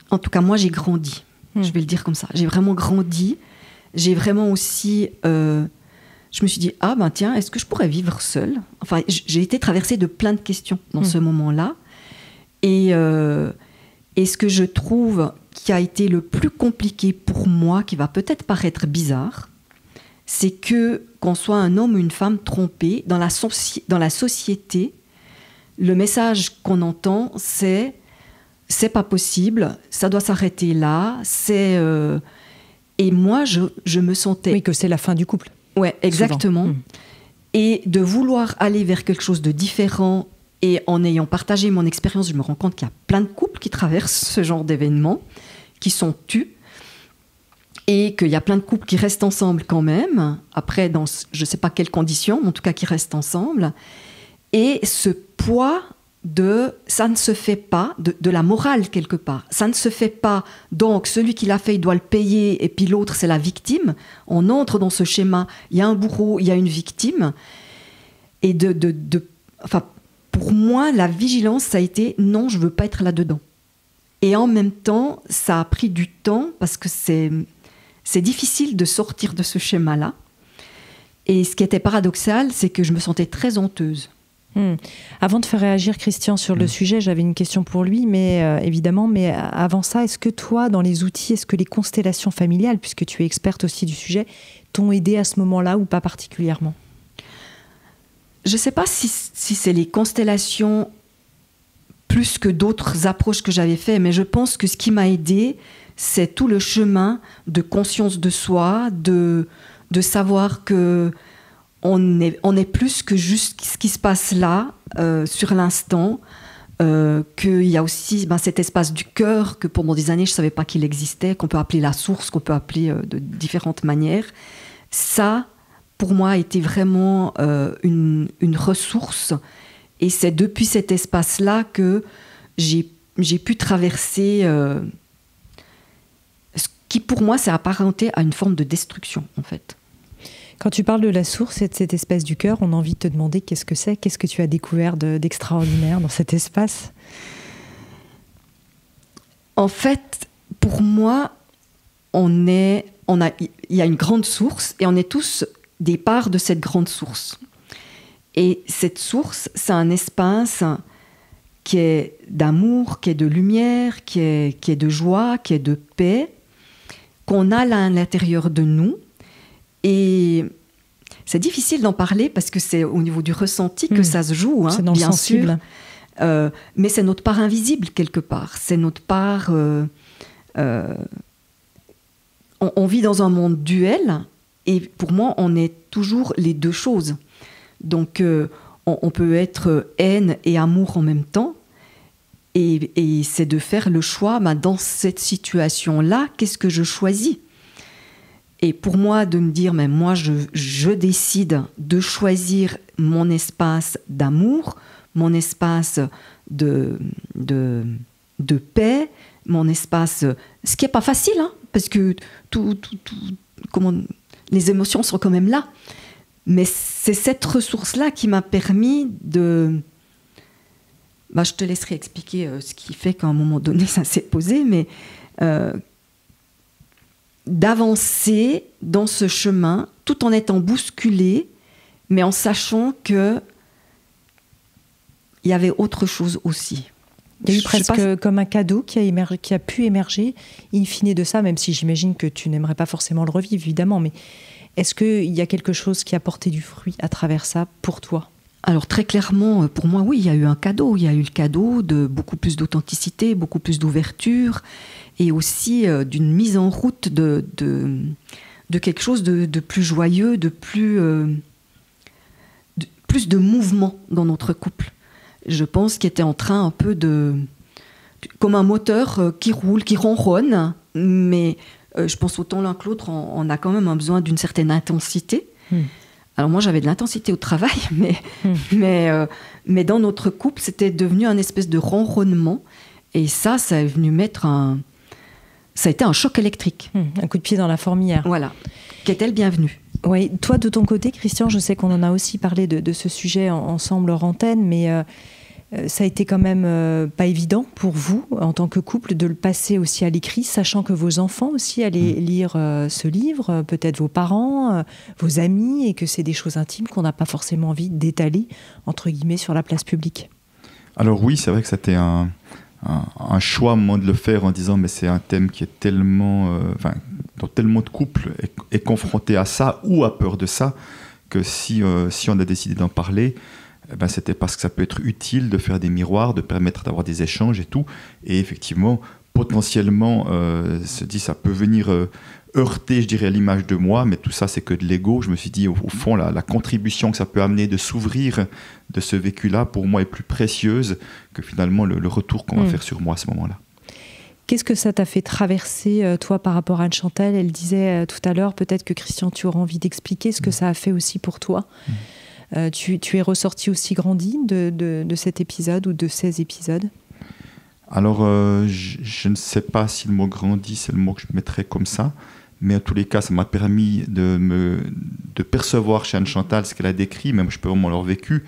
en tout cas, moi, j'ai grandi. Je vais le dire comme ça. J'ai vraiment grandi. J'ai vraiment aussi... je me suis dit, ah ben tiens, est-ce que je pourrais vivre seule ? Enfin, j'ai été traversée de plein de questions dans ce moment-là. Et ce que je trouve qui a été le plus compliqué pour moi, qui va peut-être paraître bizarre, c'est que qu'on soit un homme ou une femme trompé, dans la société, le message qu'on entend, c'est pas possible, ça doit s'arrêter là, et moi, je me sentais... Oui, que c'est la fin du couple. Ouais, exactement. Et de vouloir aller vers quelque chose de différent, et en ayant partagé mon expérience, je me rends compte qu'il y a plein de couples qui traversent ce genre d'événements, qui sont tus, et qu'il y a plein de couples qui restent ensemble quand même, après dans je ne sais pas quelles conditions, mais en tout cas qui restent ensemble. Et ce poids ça ne se fait pas, de la morale quelque part. Ça ne se fait pas, donc celui qui l'a fait, il doit le payer, et puis l'autre, c'est la victime. On entre dans ce schéma, il y a un bourreau, il y a une victime. Et enfin, pour moi, la vigilance, ça a été, non, je ne veux pas être là-dedans. Et en même temps, ça a pris du temps, parce que c'est difficile de sortir de ce schéma-là. Et ce qui était paradoxal, c'est que je me sentais très honteuse. Avant de faire réagir Christian sur le sujet, j'avais une question pour lui, mais évidemment, mais avant ça, est-ce que toi, dans les outils, est-ce que les constellations familiales, puisque tu es experte aussi du sujet, t'ont aidé à ce moment-là ou pas particulièrement ? Je ne sais pas si c'est les constellations plus que d'autres approches que j'avais faites, mais je pense que ce qui m'a aidée, c'est tout le chemin de conscience de soi, de savoir que on est plus que juste ce qui se passe là, sur l'instant, qu'il y a aussi cet espace du cœur que pendant des années je ne savais pas qu'il existait, qu'on peut appeler la source, qu'on peut appeler de différentes manières. Ça, pour moi, a été vraiment une ressource, et c'est depuis cet espace-là que j'ai pu traverser ce qui pour moi s'est apparenté à une forme de destruction en fait. Quand tu parles de la source et de cette espèce du cœur, on a envie de te demander qu'est-ce que c'est, qu'est-ce que tu as découvert d'extraordinaire dans cet espace ? En fait, pour moi, il y a une grande source et on est tous des parts de cette grande source. Et cette source, c'est un espace qui est d'amour, qui est de lumière, qui est de joie, qui est de paix, qu'on a là à l'intérieur de nous. Et c'est difficile d'en parler parce que c'est au niveau du ressenti que ça se joue, c'est dans bien le sensible. Sûr. Mais c'est notre part invisible quelque part. C'est notre part... on vit dans un monde duel et pour moi, on est toujours les deux choses. Donc, on peut être haine et amour en même temps. Et c'est de faire le choix, dans cette situation-là, qu'est-ce que je choisis ? Et pour moi, de me dire, mais moi, je décide de choisir mon espace d'amour, mon espace de paix, mon espace... Ce qui n'est pas facile, parce que les émotions sont quand même là. Mais c'est cette ressource-là qui m'a permis de... je te laisserai expliquer ce qui fait qu'à un moment donné, ça s'est posé, mais d'avancer dans ce chemin tout en étant bousculé, mais en sachant qu'il y avait autre chose aussi. Il y a eu presque comme un cadeau qui a pu émerger in fine de ça, même si j'imagine que tu n'aimerais pas forcément le revivre, évidemment, mais est-ce qu'il y a quelque chose qui a porté du fruit à travers ça pour toi ? Alors très clairement, pour moi, oui, il y a eu un cadeau. Il y a eu le cadeau de beaucoup plus d'authenticité, beaucoup plus d'ouverture, et aussi d'une mise en route de quelque chose de plus joyeux, de plus de mouvement dans notre couple. Je pense qu'il était en train un peu comme un moteur qui roule, qui ronronne, mais je pense autant l'un que l'autre, on a quand même un besoin d'une certaine intensité. Alors moi, j'avais de l'intensité au travail, mais dans notre couple, c'était devenu un espèce de ronronnement. Et ça est venu ça a été un choc électrique. Un coup de pied dans la fourmilière. Voilà, qui était le bienvenu. Oui, toi, de ton côté, Christian, je sais qu'on en a aussi parlé de ce sujet ensemble hors antenne, mais ça a été quand même pas évident pour vous, en tant que couple, de le passer aussi à l'écrit, sachant que vos enfants aussi allaient lire ce livre, peut-être vos parents, vos amis, et que c'est des choses intimes qu'on n'a pas forcément envie d'étaler, entre guillemets, sur la place publique. Alors oui, c'est vrai que c'était un choix à un moment de le faire en disant mais c'est un thème qui est tellement... dont tellement de couples est confronté à ça ou a peur de ça, que si on a décidé d'en parler, c'était parce que ça peut être utile de faire des miroirs, de permettre d'avoir des échanges et tout. Et effectivement, potentiellement, ça peut venir heurter, je dirais, l'image de moi, mais tout ça, c'est que de l'ego. Je me suis dit, au fond, la contribution que ça peut amener de s'ouvrir de ce vécu-là, pour moi, est plus précieuse que finalement le retour qu'on va faire sur moi à ce moment-là. Qu'est-ce que ça t'a fait traverser, toi, par rapport à Anne-Chantal ? Elle disait tout à l'heure, peut-être que Christian, tu auras envie d'expliquer ce que ça a fait aussi pour toi. Tu es ressorti aussi grandi de cet épisode ou de ces épisodes ? Alors, je ne sais pas si le mot « grandi », c'est le mot que je mettrais comme ça, mais en tous les cas, ça m'a permis de percevoir chez Anne-Chantal ce qu'elle a décrit, même je peux vraiment l'avoir vécu,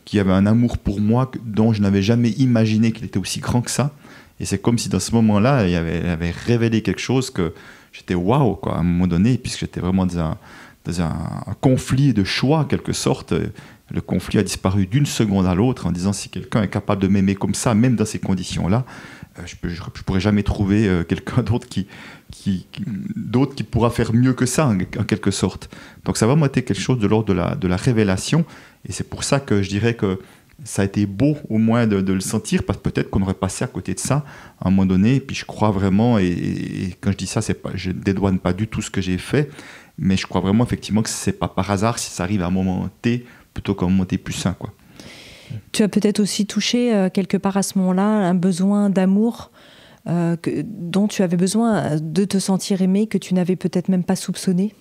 qu'il y avait un amour pour moi dont je n'avais jamais imaginé qu'il était aussi grand que ça. Et c'est comme si dans ce moment-là, elle avait révélé quelque chose que j'étais waouh, quoi, à un moment donné, puisque j'étais vraiment dans un conflit de choix, en quelque sorte. Le conflit a disparu d'une seconde à l'autre en disant si quelqu'un est capable de m'aimer comme ça, même dans ces conditions-là, je pourrais jamais trouver quelqu'un d'autre qui pourra faire mieux que ça, en quelque sorte. Donc ça a vraiment été quelque chose de l'ordre de la révélation. Et c'est pour ça que je dirais que ça a été beau au moins de le sentir, parce que peut-être qu'on aurait passé à côté de ça à un moment donné. Et puis je crois vraiment, et quand je dis ça, je ne dédouane pas du tout ce que j'ai fait, mais je crois vraiment effectivement que ce n'est pas par hasard si ça arrive à un moment T plutôt qu'à un moment T plus sain, quoi. Tu as peut-être aussi touché quelque part à ce moment-là un besoin d'amour dont tu avais besoin de te sentir aimé, que tu n'avais peut-être même pas soupçonné.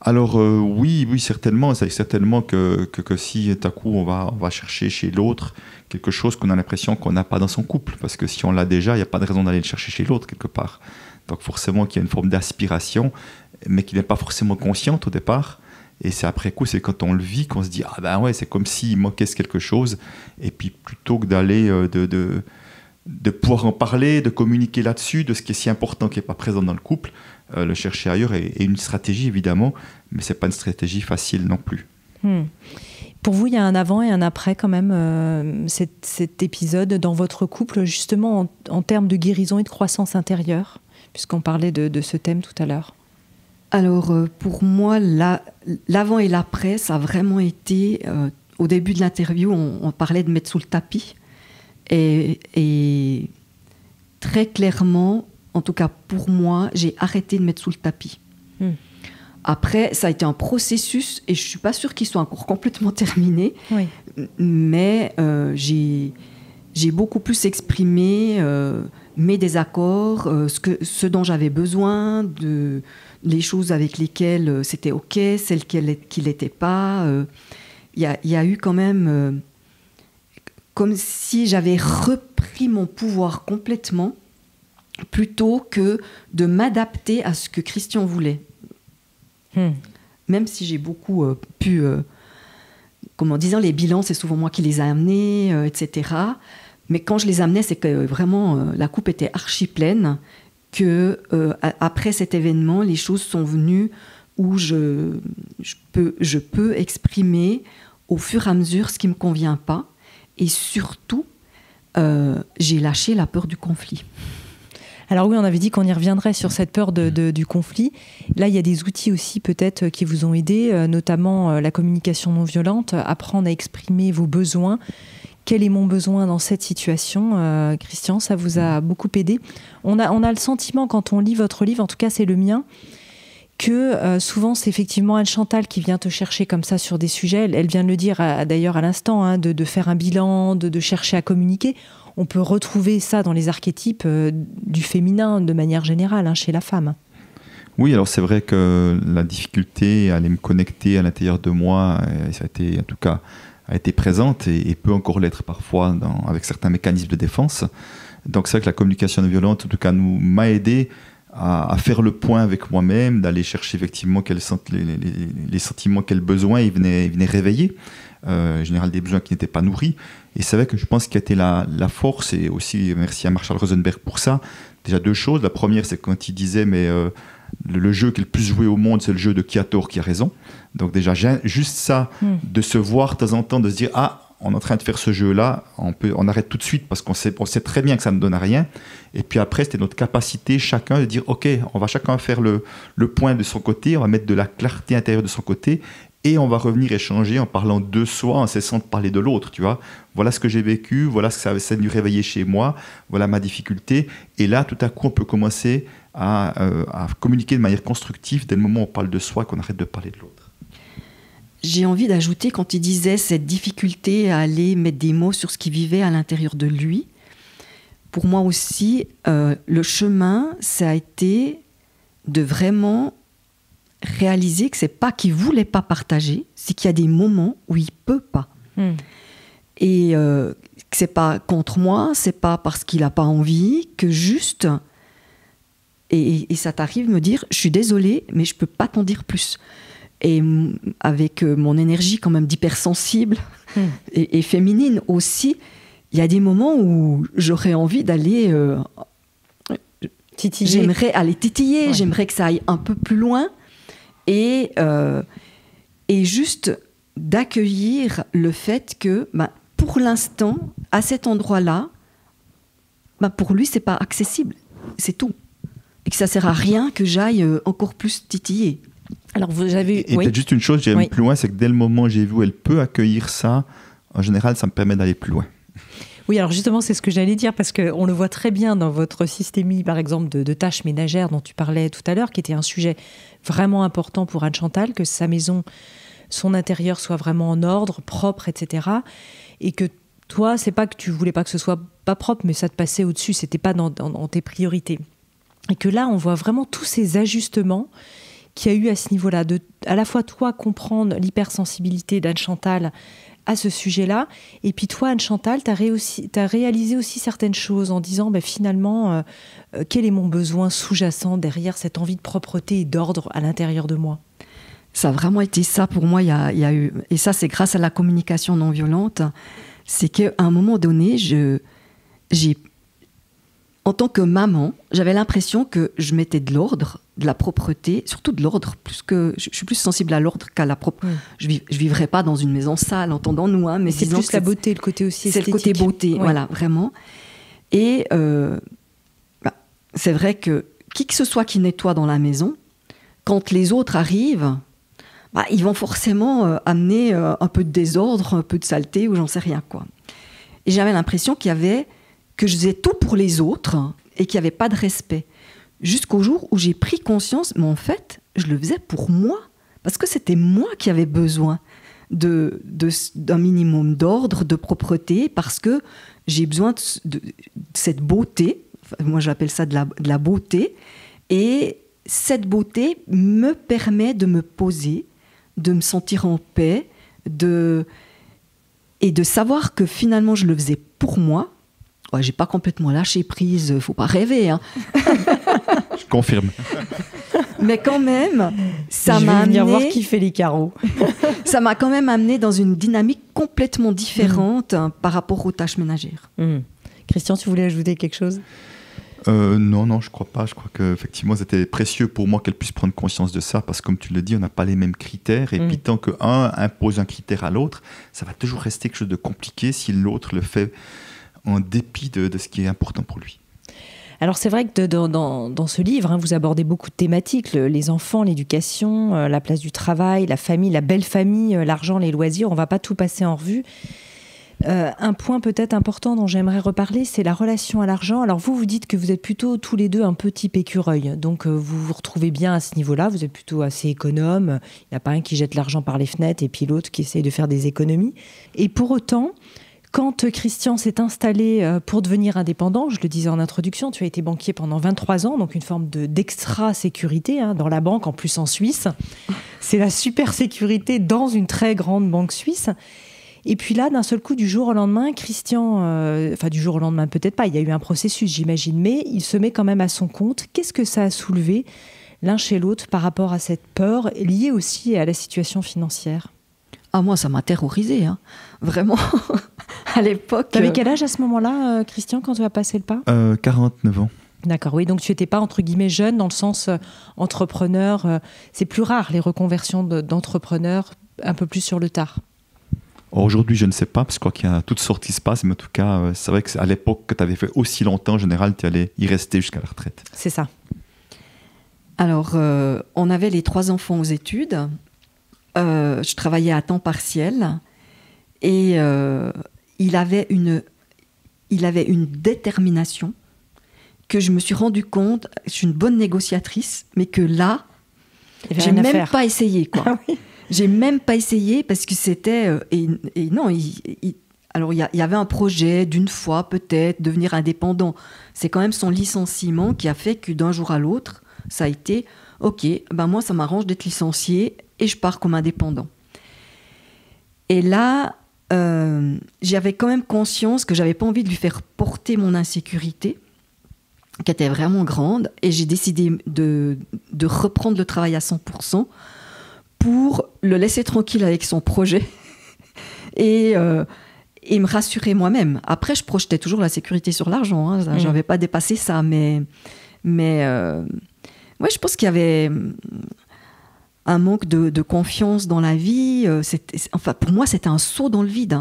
Alors oui, certainement. C'est certainement que si tout à coup on va chercher chez l'autre quelque chose qu'on a l'impression qu'on n'a pas dans son couple, parce que si on l'a déjà, il n'y a pas de raison d'aller le chercher chez l'autre quelque part. Donc forcément qu'il y a une forme d'aspiration, mais qui n'est pas forcément consciente au départ. Et c'est après coup, c'est quand on le vit qu'on se dit ah ben ouais, c'est comme s'il manquait quelque chose. Et puis plutôt que d'aller de pouvoir en parler, de communiquer là-dessus, de ce qui est si important qui n'est pas présent dans le couple, le chercher ailleurs est une stratégie évidemment, mais c'est pas une stratégie facile non plus. Pour vous, il y a un avant et un après quand même, cet épisode dans votre couple, justement en termes de guérison et de croissance intérieure, puisqu'on parlait de ce thème tout à l'heure. Alors pour moi, l'avant et l'après, ça a vraiment été, au début de l'interview, on parlait de mettre sous le tapis, et très clairement, en tout cas pour moi, j'ai arrêté de mettre sous le tapis. Après, ça a été un processus, et je ne suis pas sûre qu'il soit encore complètement terminé, oui. Mais j'ai beaucoup plus exprimé mes désaccords, ce dont j'avais besoin, les choses avec lesquelles c'était OK, celles qui l'étaient pas. Il y a eu quand même... comme si j'avais repris mon pouvoir complètement plutôt que de m'adapter à ce que Christian voulait. Même si j'ai beaucoup pu... comme en disant, les bilans, c'est souvent moi qui les ai amenés, etc. Mais quand je les amenais, c'est que vraiment, la coupe était archi pleine, que après cet événement, les choses sont venues où je peux exprimer au fur et à mesure ce qui ne me convient pas. Et surtout, j'ai lâché la peur du conflit. Alors oui, on avait dit qu'on y reviendrait sur cette peur du conflit. Là, il y a des outils aussi peut-être qui vous ont aidé, notamment la communication non violente, apprendre à exprimer vos besoins. Quel est mon besoin dans cette situation, Christian, ça vous a beaucoup aidé. On a le sentiment, quand on lit votre livre, en tout cas c'est le mien, que souvent c'est effectivement Anne-Chantal qui vient te chercher comme ça sur des sujets. Elle vient de le dire d'ailleurs à l'instant, hein, de faire un bilan, de chercher à communiquer. On peut retrouver ça dans les archétypes du féminin de manière générale, hein, chez la femme. Oui, alors c'est vrai que la difficulté à aller me connecter à l'intérieur de moi, ça a été, en tout cas, a été présente et peut encore l'être parfois avec certains mécanismes de défense. Donc c'est vrai que la communication non violente, en tout cas, m'a aidé à faire le point avec moi-même, d'aller chercher effectivement les sentiments, quels besoins ils venaient réveiller. En général des besoins qui n'étaient pas nourris. Et c'est vrai que je pense qu'il y a été la force, et aussi merci à Marshall Rosenberg pour ça. Déjà 2 choses. La première, c'est quand il disait le jeu qui est le plus joué au monde, c'est le jeu de qui a tort, qui a raison. Donc déjà, juste ça, de se voir de temps en temps, de se dire on est en train de faire ce jeu-là, on arrête tout de suite parce qu'on sait très bien que ça ne donne à rien. Et puis après, c'était notre capacité, chacun, de dire ok, on va chacun faire le point de son côté, on va mettre de la clarté intérieure de son côté. Et on va revenir échanger en parlant de soi, en cessant de parler de l'autre, tu vois. Voilà ce que j'ai vécu, voilà ce que ça a dû réveiller chez moi, voilà ma difficulté. Et là, tout à coup, on peut commencer à communiquer de manière constructive dès le moment où on parle de soi, qu'on arrête de parler de l'autre. J'ai envie d'ajouter, quand il disait cette difficulté à aller mettre des mots sur ce qu'il vivait à l'intérieur de lui, pour moi aussi, le chemin, ça a été de vraiment réaliser que c'est pas qu'il voulait pas partager, c'est qu'il y a des moments où il peut pas. Et que c'est pas contre moi, c'est pas parce qu'il a pas envie, que juste et ça t'arrive de me dire je suis désolée mais je peux pas t'en dire plus. Et avec mon énergie quand même d'hypersensible et féminine aussi, il y a des moments où j'aurais envie d'aller titiller. J'aimerais aller titiller, ouais. J'aimerais que ça aille un peu plus loin. Et juste d'accueillir le fait que, pour l'instant, à cet endroit-là, pour lui, c'est pas accessible. C'est tout. Et que ça sert à rien que j'aille encore plus titiller. Alors, vous avez... Et peut-être juste une chose, j'irai plus loin, c'est que dès le moment où j'ai vu elle peut accueillir ça, en général, ça me permet d'aller plus loin. Oui, alors justement, c'est ce que j'allais dire, parce qu'on le voit très bien dans votre systémie, par exemple, de tâches ménagères dont tu parlais tout à l'heure, qui était un sujet vraiment important pour Anne-Chantal, que sa maison, son intérieur soit vraiment en ordre, propre, etc. Et que toi, c'est pas que tu voulais pas que ce soit pas propre, mais ça te passait au-dessus, c'était pas dans tes priorités. Et que là, on voit vraiment tous ces ajustements qu'il y a eu à ce niveau-là, de à la fois toi comprendre l'hypersensibilité d'Anne-Chantal à ce sujet-là, et puis toi, Anne-Chantal, t'as réalisé aussi certaines choses en disant finalement, quel est mon besoin sous-jacent derrière cette envie de propreté et d'ordre à l'intérieur de moi. Ça a vraiment été ça pour moi, il y a eu, et ça c'est grâce à la communication non violente, c'est qu'à un moment donné, en tant que maman, j'avais l'impression que je mettais de l'ordre, de la propreté, surtout de l'ordre, je suis plus sensible à l'ordre qu'à la propreté. Je vivrais pas dans une maison sale, entendons-nous, hein, mais c'est plus la beauté, le côté aussi esthétique. C'est le côté beauté, voilà, vraiment. Et c'est vrai que qui que ce soit qui nettoie dans la maison, quand les autres arrivent, ils vont forcément amener un peu de désordre, un peu de saleté, ou j'en sais rien, quoi. Et j'avais l'impression que je faisais tout pour les autres et qu'il n'y avait pas de respect. Jusqu'au jour où j'ai pris conscience, mais en fait, je le faisais pour moi. Parce que c'était moi qui avais besoin d'un minimum d'ordre, de propreté, parce que j'ai besoin de cette beauté. Moi, j'appelle ça de la beauté. Et cette beauté me permet de me poser, de me sentir en paix, et de savoir que finalement, je le faisais pour moi, Ouais, j'ai pas complètement lâché prise, faut pas rêver. Hein. Je confirme. Mais quand même, ça Je m'a vais venir amené... voir qui fait les carreaux. Ça m'a quand même amené dans une dynamique complètement différente par rapport aux tâches ménagères. Christian, tu voulais ajouter quelque chose ? Non, je crois pas. Je crois qu'effectivement, c'était précieux pour moi qu'elle puisse prendre conscience de ça, parce que comme tu le dis, on n'a pas les mêmes critères. Et puis, tant qu'un impose un critère à l'autre, ça va toujours rester quelque chose de compliqué si l'autre le fait en dépit de ce qui est important pour lui. Alors c'est vrai que dans ce livre, vous abordez beaucoup de thématiques, les enfants, l'éducation, la place du travail, la famille, la belle famille, l'argent, les loisirs. On ne va pas tout passer en revue. Un point peut-être important dont j'aimerais reparler, c'est la relation à l'argent. Alors vous dites que vous êtes plutôt tous les deux un peu type écureuil, donc vous vous retrouvez bien à ce niveau-là, vous êtes plutôt assez économe, il n'y a pas un qui jette l'argent par les fenêtres et puis l'autre qui essaye de faire des économies. Et pour autant, quand Christian s'est installé pour devenir indépendant, je le disais en introduction, tu as été banquier pendant 23 ans, donc une forme d'extra-sécurité dans la banque, en plus en Suisse. C'est la super sécurité dans une très grande banque suisse. Et puis là, d'un seul coup, du jour au lendemain, Christian, du jour au lendemain, peut-être pas, il y a eu un processus, j'imagine, mais il se met quand même à son compte. Qu'est-ce que ça a soulevé l'un chez l'autre par rapport à cette peur liée aussi à la situation financière ? Ah, moi, ça m'a terrorisée, vraiment. À l'époque... T'avais quel âge à ce moment-là, Christian, quand tu as passé le pas ? 49 ans. D'accord, oui, donc tu n'étais pas, entre guillemets, jeune, dans le sens entrepreneur. C'est plus rare, les reconversions d'entrepreneurs, un peu plus sur le tard. Aujourd'hui, je ne sais pas, parce que je crois qu'il y a toutes sortes qui se passent, mais en tout cas, c'est vrai qu'à l'époque que tu avais fait aussi longtemps, en général, tu allais y rester jusqu'à la retraite. C'est ça. Alors, on avait les 3 enfants aux études. Je travaillais à temps partiel et il avait une détermination que je me suis rendu compte. Je suis une bonne négociatrice, mais que là, j'ai même pas essayé, quoi. Ah oui. J'ai même pas essayé parce que c'était alors il y avait un projet d'une fois peut-être devenir indépendant. C'est quand même son licenciement qui a fait que d'un jour à l'autre, ça a été ok. Moi ça m'arrange d'être licenciée et je pars comme indépendant. Et là, j'avais quand même conscience que j'avais pas envie de lui faire porter mon insécurité, qui était vraiment grande, et j'ai décidé de reprendre le travail à 100%. Pour le laisser tranquille avec son projet et me rassurer moi-même. Après, je projetais toujours la sécurité sur l'argent. Je n'avais pas dépassé ça. Mais je pense qu'il y avait un manque de confiance dans la vie. Pour moi, c'était un saut dans le vide.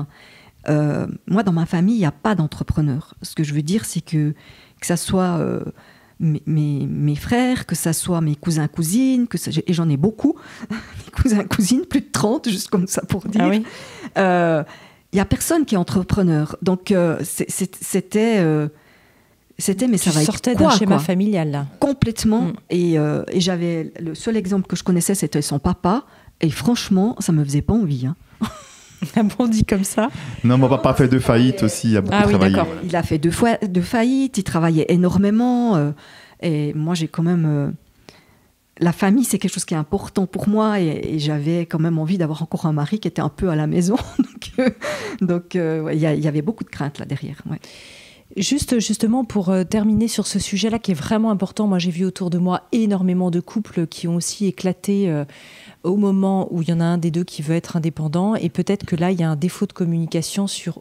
Moi, dans ma famille, il n'y a pas d'entrepreneur. Ce que je veux dire, c'est que ça soit... mes frères, que ça soit mes cousins, cousines, et j'en ai beaucoup, mes cousins, cousines, plus de 30, juste comme ça pour dire. Ah oui. Il n'y a personne qui est entrepreneur. Donc, c'était, mais ça va être quoi ? Tu sortais d'un schéma familial, là. Complètement. Et j'avais, le seul exemple que je connaissais, c'était son papa. Et franchement, ça ne me faisait pas envie. Ah bon, dit comme ça ? Non, mon papa a fait 2 faillites aussi, il a beaucoup travaillé. D'accord. Il a fait 2 fois 2 faillites, il travaillait énormément. Et moi, j'ai quand même... la famille, c'est quelque chose qui est important pour moi. Et j'avais quand même envie d'avoir encore un mari qui était un peu à la maison. Donc, il y avait beaucoup de craintes là derrière. Ouais. Justement, pour terminer sur ce sujet-là qui est vraiment important, moi j'ai vu autour de moi énormément de couples qui ont aussi éclaté au moment où il y en a un des deux qui veut être indépendant, et peut-être que là il y a un défaut de communication sur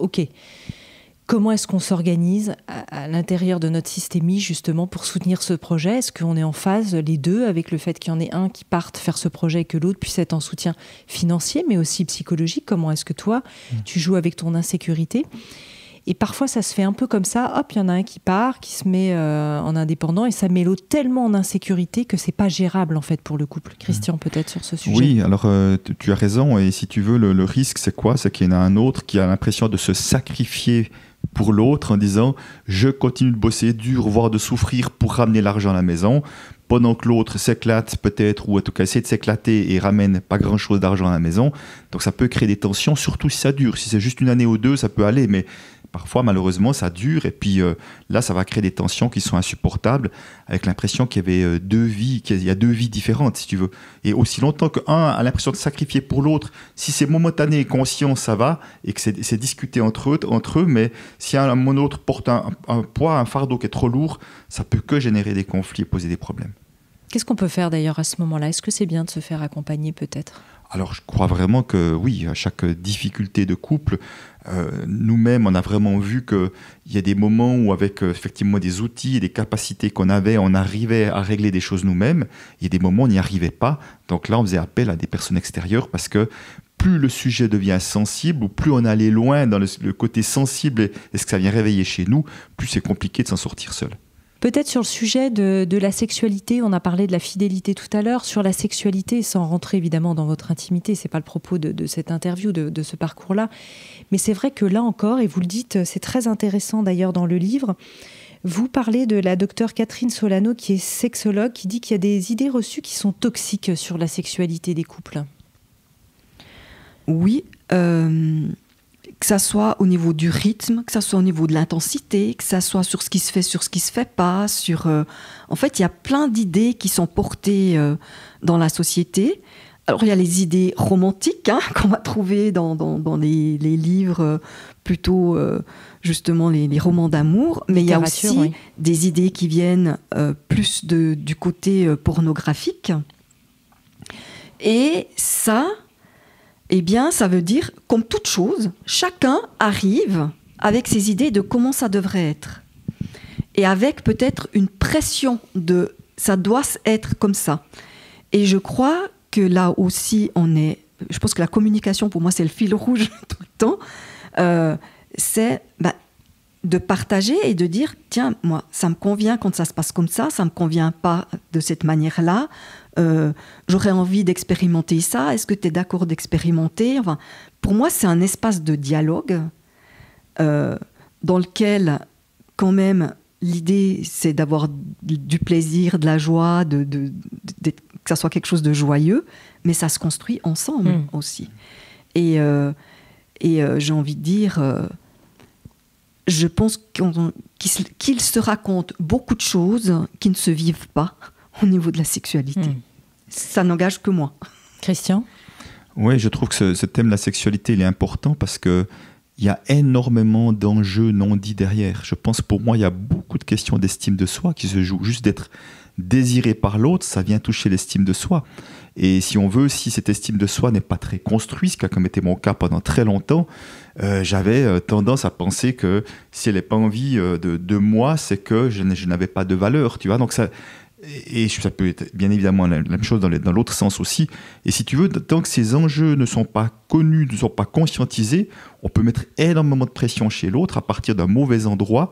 comment est-ce qu'on s'organise à l'intérieur de notre systémie justement pour soutenir ce projet ? Est-ce qu'on est en phase les deux avec le fait qu'il y en ait un qui parte faire ce projet et que l'autre puisse être en soutien financier mais aussi psychologique ? Comment est-ce que toi tu joues avec ton insécurité ? Et parfois, ça se fait un peu comme ça. Hop, il y en a un qui part, qui se met en indépendant, et ça met l'autre tellement en insécurité que c'est pas gérable en fait pour le couple. Christian, peut-être sur ce sujet. Oui, alors tu as raison. Et si tu veux, le risque, c'est quoi ? C'est qu'il y en a un autre qui a l'impression de se sacrifier pour l'autre en disant « je continue de bosser dur, voire de souffrir pour ramener l'argent à la maison ». Pendant que l'autre s'éclate peut-être, ou en tout cas essaie de s'éclater et ramène pas grand-chose d'argent à la maison. Donc ça peut créer des tensions, surtout si ça dure. Si c'est juste 1 année ou 2, ça peut aller, mais parfois, malheureusement, ça dure. Et puis là, ça va créer des tensions qui sont insupportables, avec l'impression qu'il y avait qu'il y a deux vies différentes, si tu veux. Et aussi longtemps qu'un a l'impression de sacrifier pour l'autre, si c'est momentané et conscient, ça va, et que c'est discuté entre eux, mais si un autre porte un poids, un fardeau qui est trop lourd, ça peut que générer des conflits et poser des problèmes. Qu'est-ce qu'on peut faire d'ailleurs à ce moment-là ? Est-ce que c'est bien de se faire accompagner peut-être ? Alors je crois vraiment que oui, à chaque difficulté de couple, nous-mêmes on a vraiment vu qu'il y a des moments où avec effectivement des outils et des capacités qu'on avait, on arrivait à régler des choses nous-mêmes. Il y a des moments où on n'y arrivait pas, donc là on faisait appel à des personnes extérieures parce que plus le sujet devient sensible ou plus on allait loin dans le côté sensible et ce que ça vient réveiller chez nous, plus c'est compliqué de s'en sortir seul. Peut-être sur le sujet de la sexualité, on a parlé de la fidélité tout à l'heure, sur la sexualité, sans rentrer évidemment dans votre intimité, c'est pas le propos de cette interview, de ce parcours-là, mais c'est vrai que là encore, et vous le dites, c'est très intéressant d'ailleurs dans le livre, vous parlez de la docteure Catherine Solano, qui est sexologue, qui dit qu'il y a des idées reçues qui sont toxiques sur la sexualité des couples. Oui, que ça soit au niveau du rythme, que ça soit au niveau de l'intensité, que ça soit sur ce qui se fait, sur ce qui se fait pas, en fait, il y a plein d'idées qui sont portées dans la société. Alors, il y a les idées romantiques qu'on va trouver dans les livres, plutôt justement les romans d'amour, mais il y a aussi des idées qui viennent plus du côté pornographique. Et ça... Eh bien, ça veut dire, comme toute chose, chacun arrive avec ses idées de comment ça devrait être. Et avec peut-être une pression de « ça doit être comme ça ». Et je crois que là aussi, je pense que la communication, pour moi, c'est le fil rouge tout le temps. C'est de partager et de dire « Tiens, moi, ça me convient quand ça se passe comme ça me convient pas de cette manière-là. J'aurais envie d'expérimenter ça. Est-ce que tu es d'accord d'expérimenter ?» Enfin, pour moi, c'est un espace de dialogue dans lequel, quand même, l'idée, c'est d'avoir du plaisir, de la joie, que ça soit quelque chose de joyeux, mais ça se construit ensemble aussi. Et j'ai envie de dire... je pense qu'il se raconte beaucoup de choses qui ne se vivent pas au niveau de la sexualité. Ça n'engage que moi. Christian ? Oui, je trouve que ce thème de la sexualité, il est important parce qu'il y a énormément d'enjeux non dits derrière. Je pense, pour moi, il y a beaucoup de questions d'estime de soi qui se jouent. Juste d'être désiré par l'autre, ça vient toucher l'estime de soi. Et si on veut, si cette estime de soi n'est pas très construite, ce qui a comme été mon cas pendant très longtemps, j'avais tendance à penser que si elle n'est pas envie de moi, c'est que je n'avais pas de valeur, tu vois. Donc ça peut être bien évidemment la même chose dans l'autre sens aussi. Et si tu veux, tant que ces enjeux ne sont pas connus, ne sont pas conscientisés, on peut mettre énormément de pression chez l'autre à partir d'un mauvais endroit,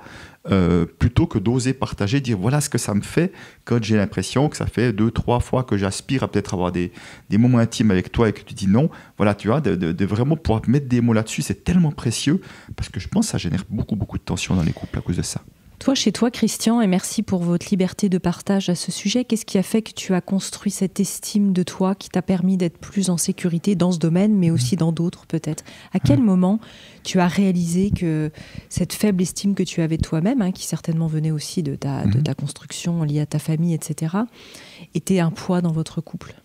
plutôt que d'oser partager, dire voilà ce que ça me fait quand j'ai l'impression que ça fait 2-3 fois que j'aspire à peut-être avoir des moments intimes avec toi et que tu dis non. Voilà, tu vois, de vraiment pouvoir mettre des mots là-dessus, c'est tellement précieux parce que je pense que ça génère beaucoup de tensions dans les couples à cause de ça. Toi, chez toi, Christian, et merci pour votre liberté de partage à ce sujet, qu'est-ce qui a fait que tu as construit cette estime de toi qui t'a permis d'être plus en sécurité dans ce domaine, mais aussi dans d'autres peut-être ? À quel moment tu as réalisé que cette faible estime que tu avais de toi-même, qui certainement venait aussi de ta construction liée à ta famille, etc., était un poids dans votre couple ?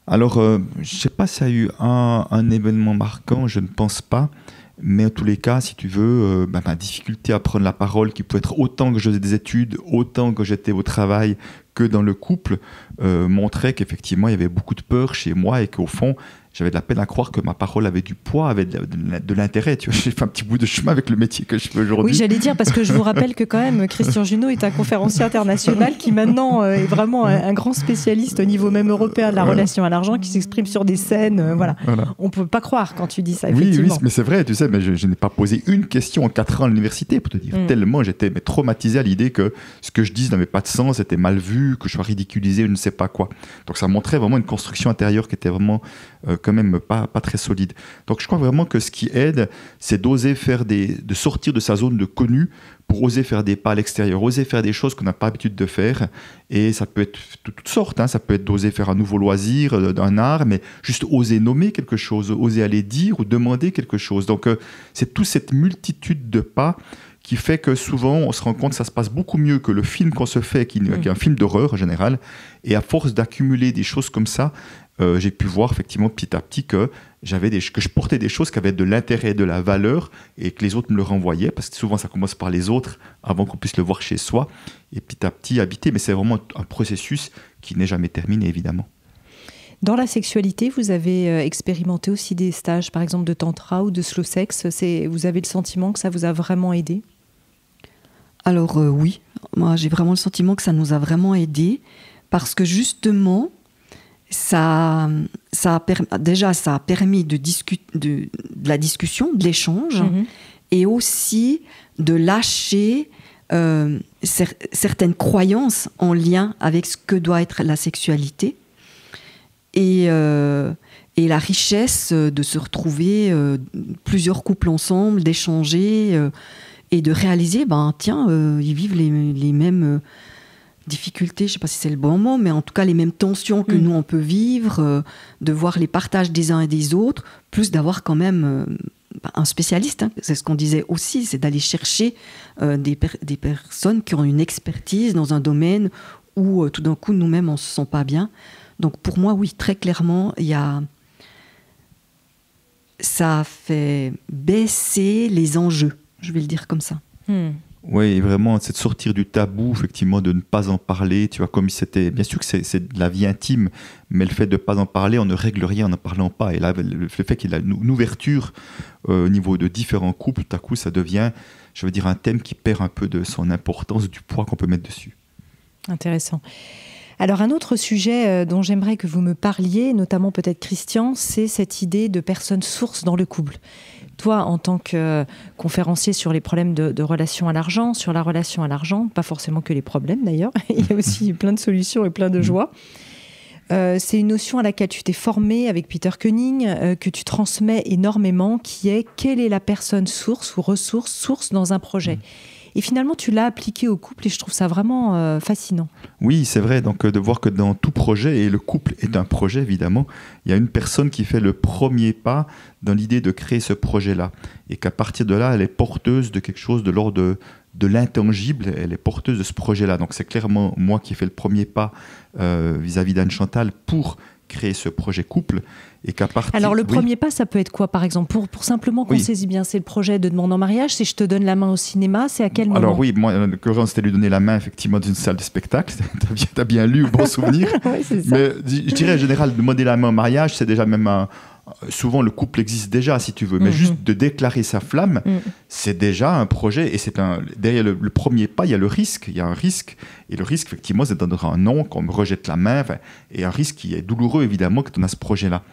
Alors, je ne sais pas s'il y a eu un événement marquant, je ne pense pas. Mais en tous les cas, si tu veux, ma difficulté à prendre la parole, qui pouvait être autant que je faisais des études, autant que j'étais au travail, que dans le couple, montrait qu'effectivement, il y avait beaucoup de peur chez moi et qu'au fond, j'avais de la peine à croire que ma parole avait du poids, avait de l'intérêt. Tu vois, j'ai fait un petit bout de chemin avec le métier que je fais aujourd'hui. Oui, j'allais dire, parce que je vous rappelle que quand même, Christian Junod est un conférencier international qui maintenant est vraiment un grand spécialiste au niveau même européen de la relation à l'argent, qui s'exprime sur des scènes. Voilà. On ne peut pas croire quand tu dis ça, effectivement. Oui, mais c'est vrai, tu sais, mais je n'ai pas posé une question en 4 ans à l'université, pour te dire. Tellement j'étais traumatisé à l'idée que ce que je dis n'avait pas de sens, était mal vu, exclu, que je sois ridiculisé, je ne sais pas quoi. Donc ça montrait vraiment une construction intérieure qui était vraiment quand même pas très solide. Donc je crois vraiment que ce qui aide, c'est d'oser de sortir de sa zone de connu pour oser faire des pas à l'extérieur, oser faire des choses qu'on n'a pas l'habitude de faire. Et ça peut être de toutes sortes, hein. Ça peut être d'oser faire un nouveau loisir, d'un art, mais juste oser nommer quelque chose, oser aller dire ou demander quelque chose. Donc c'est toute cette multitude de pas qui fait que souvent on se rend compte que ça se passe beaucoup mieux que le film qu'on se fait, qui est un film d'horreur en général. Et à force d'accumuler des choses comme ça, j'ai pu voir effectivement petit à petit que je portais des choses qui avaient de l'intérêt, de la valeur, et que les autres me le renvoyaient, parce que souvent ça commence par les autres avant qu'on puisse le voir chez soi, et petit à petit habiter. Mais c'est vraiment un processus qui n'est jamais terminé, évidemment. Dans la sexualité, vous avez expérimenté aussi des stages, par exemple de tantra ou de slow sex. Vous avez le sentiment que ça vous a vraiment aidé ? Alors oui, moi j'ai vraiment le sentiment que ça nous a vraiment aidés, parce que justement, ça a permis de la discussion, de l'échange, et aussi de lâcher certaines croyances en lien avec ce que doit être la sexualité. Et la richesse de se retrouver plusieurs couples ensemble, d'échanger et de réaliser, ils vivent les mêmes difficultés, je ne sais pas si c'est le bon mot, mais en tout cas les mêmes tensions que nous on peut vivre, de voir les partages des uns et des autres, plus d'avoir quand même un spécialiste, hein. C'est ce qu'on disait aussi, c'est d'aller chercher des personnes qui ont une expertise dans un domaine où tout d'un coup nous-mêmes on ne se sent pas bien. Donc pour moi, oui, très clairement, ça a fait baisser les enjeux, je vais le dire comme ça. Oui, vraiment, c'est de sortir du tabou, effectivement, de ne pas en parler. Tu vois, comme si c'était... Bien sûr que c'est de la vie intime, mais le fait de ne pas en parler, on ne règle rien en n'en parlant pas. Et là, le fait qu'il y ait une ouverture au niveau de différents couples, tout à coup, ça devient, je veux dire, un thème qui perd un peu de son importance, du poids qu'on peut mettre dessus. Intéressant. Alors un autre sujet dont j'aimerais que vous me parliez, notamment peut-être Christian, c'est cette idée de personne source dans le couple. Toi, en tant que conférencier sur les problèmes de relation à l'argent, sur la relation à l'argent, pas forcément que les problèmes d'ailleurs, il y a aussi plein de solutions et plein de joie. C'est une notion à laquelle tu t'es formé avec Peter Koenig, que tu transmets énormément, qui est quelle est la personne source ou ressource source dans un projet. Et finalement, tu l'as appliqué au couple et je trouve ça vraiment fascinant. Oui, c'est vrai. Donc, de voir que dans tout projet, et le couple est un projet évidemment, il y a une personne qui fait le premier pas dans l'idée de créer ce projet-là. Et qu'à partir de là, elle est porteuse de quelque chose de l'ordre de l'intangible, elle est porteuse de ce projet-là. Donc, c'est clairement moi qui ai fait le premier pas vis-à-vis d'Anne Chantal pour créer ce projet couple. Et qu'à partir... Alors le premier pas, ça peut être quoi par exemple, pour simplement qu'on saisit bien, c'est le projet de demande en mariage, c'est je te donne la main au cinéma, c'est à quel moment? Alors oui, moi en l'occurrence c'était lui donner la main effectivement dans une salle de spectacle, t'as bien lu, bon souvenir. Oui, c'est ça. Mais je dirais en général, demander la main au mariage, c'est déjà même souvent le couple existe déjà si tu veux, mais juste de déclarer sa flamme, c'est déjà un projet, et derrière le premier pas, il y a le risque, il y a un risque, et le risque effectivement c'est de donner un non, qu'on me rejette la main, et un risque qui est douloureux évidemment quand on a ce projet-là.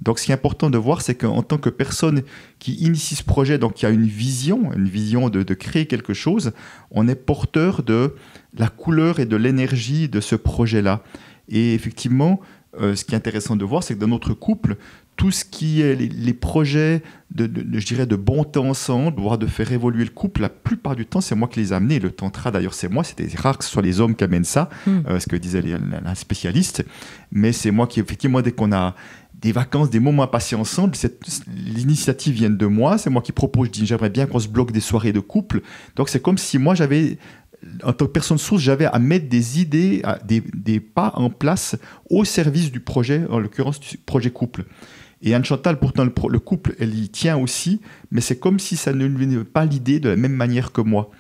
Donc ce qui est important de voir, c'est qu'en tant que personne qui initie ce projet, donc il y a une vision de créer quelque chose, on est porteur de la couleur et de l'énergie de ce projet-là. Et effectivement, ce qui est intéressant de voir, c'est que dans notre couple, tout ce qui est les projets je dirais de bon temps ensemble, voire de faire évoluer le couple, la plupart du temps, c'est moi qui les ai amenés. Le tantra, d'ailleurs, c'est moi. C'était rare que ce soit les hommes qui amènent ça, ce que disait la spécialiste. Mais c'est moi qui, effectivement, dès qu'on a des vacances, des moments à passer ensemble, l'initiative vient de moi. C'est moi qui propose, je dis, j'aimerais bien qu'on se bloque des soirées de couple. Donc, c'est comme si moi, en tant que personne source, j'avais à mettre des idées, des pas en place au service du projet, en l'occurrence du projet couple. Et Anne Chantal, pourtant, le couple, elle y tient aussi, mais c'est comme si ça ne lui venait pas l'idée de la même manière que moi.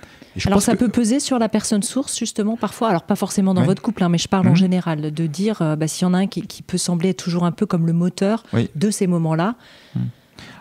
Alors ça peut peser sur la personne source, justement, parfois, alors pas forcément dans votre couple, mais je parle en général, de dire, s'il y en a un qui peut sembler être toujours un peu comme le moteur de ces moments-là.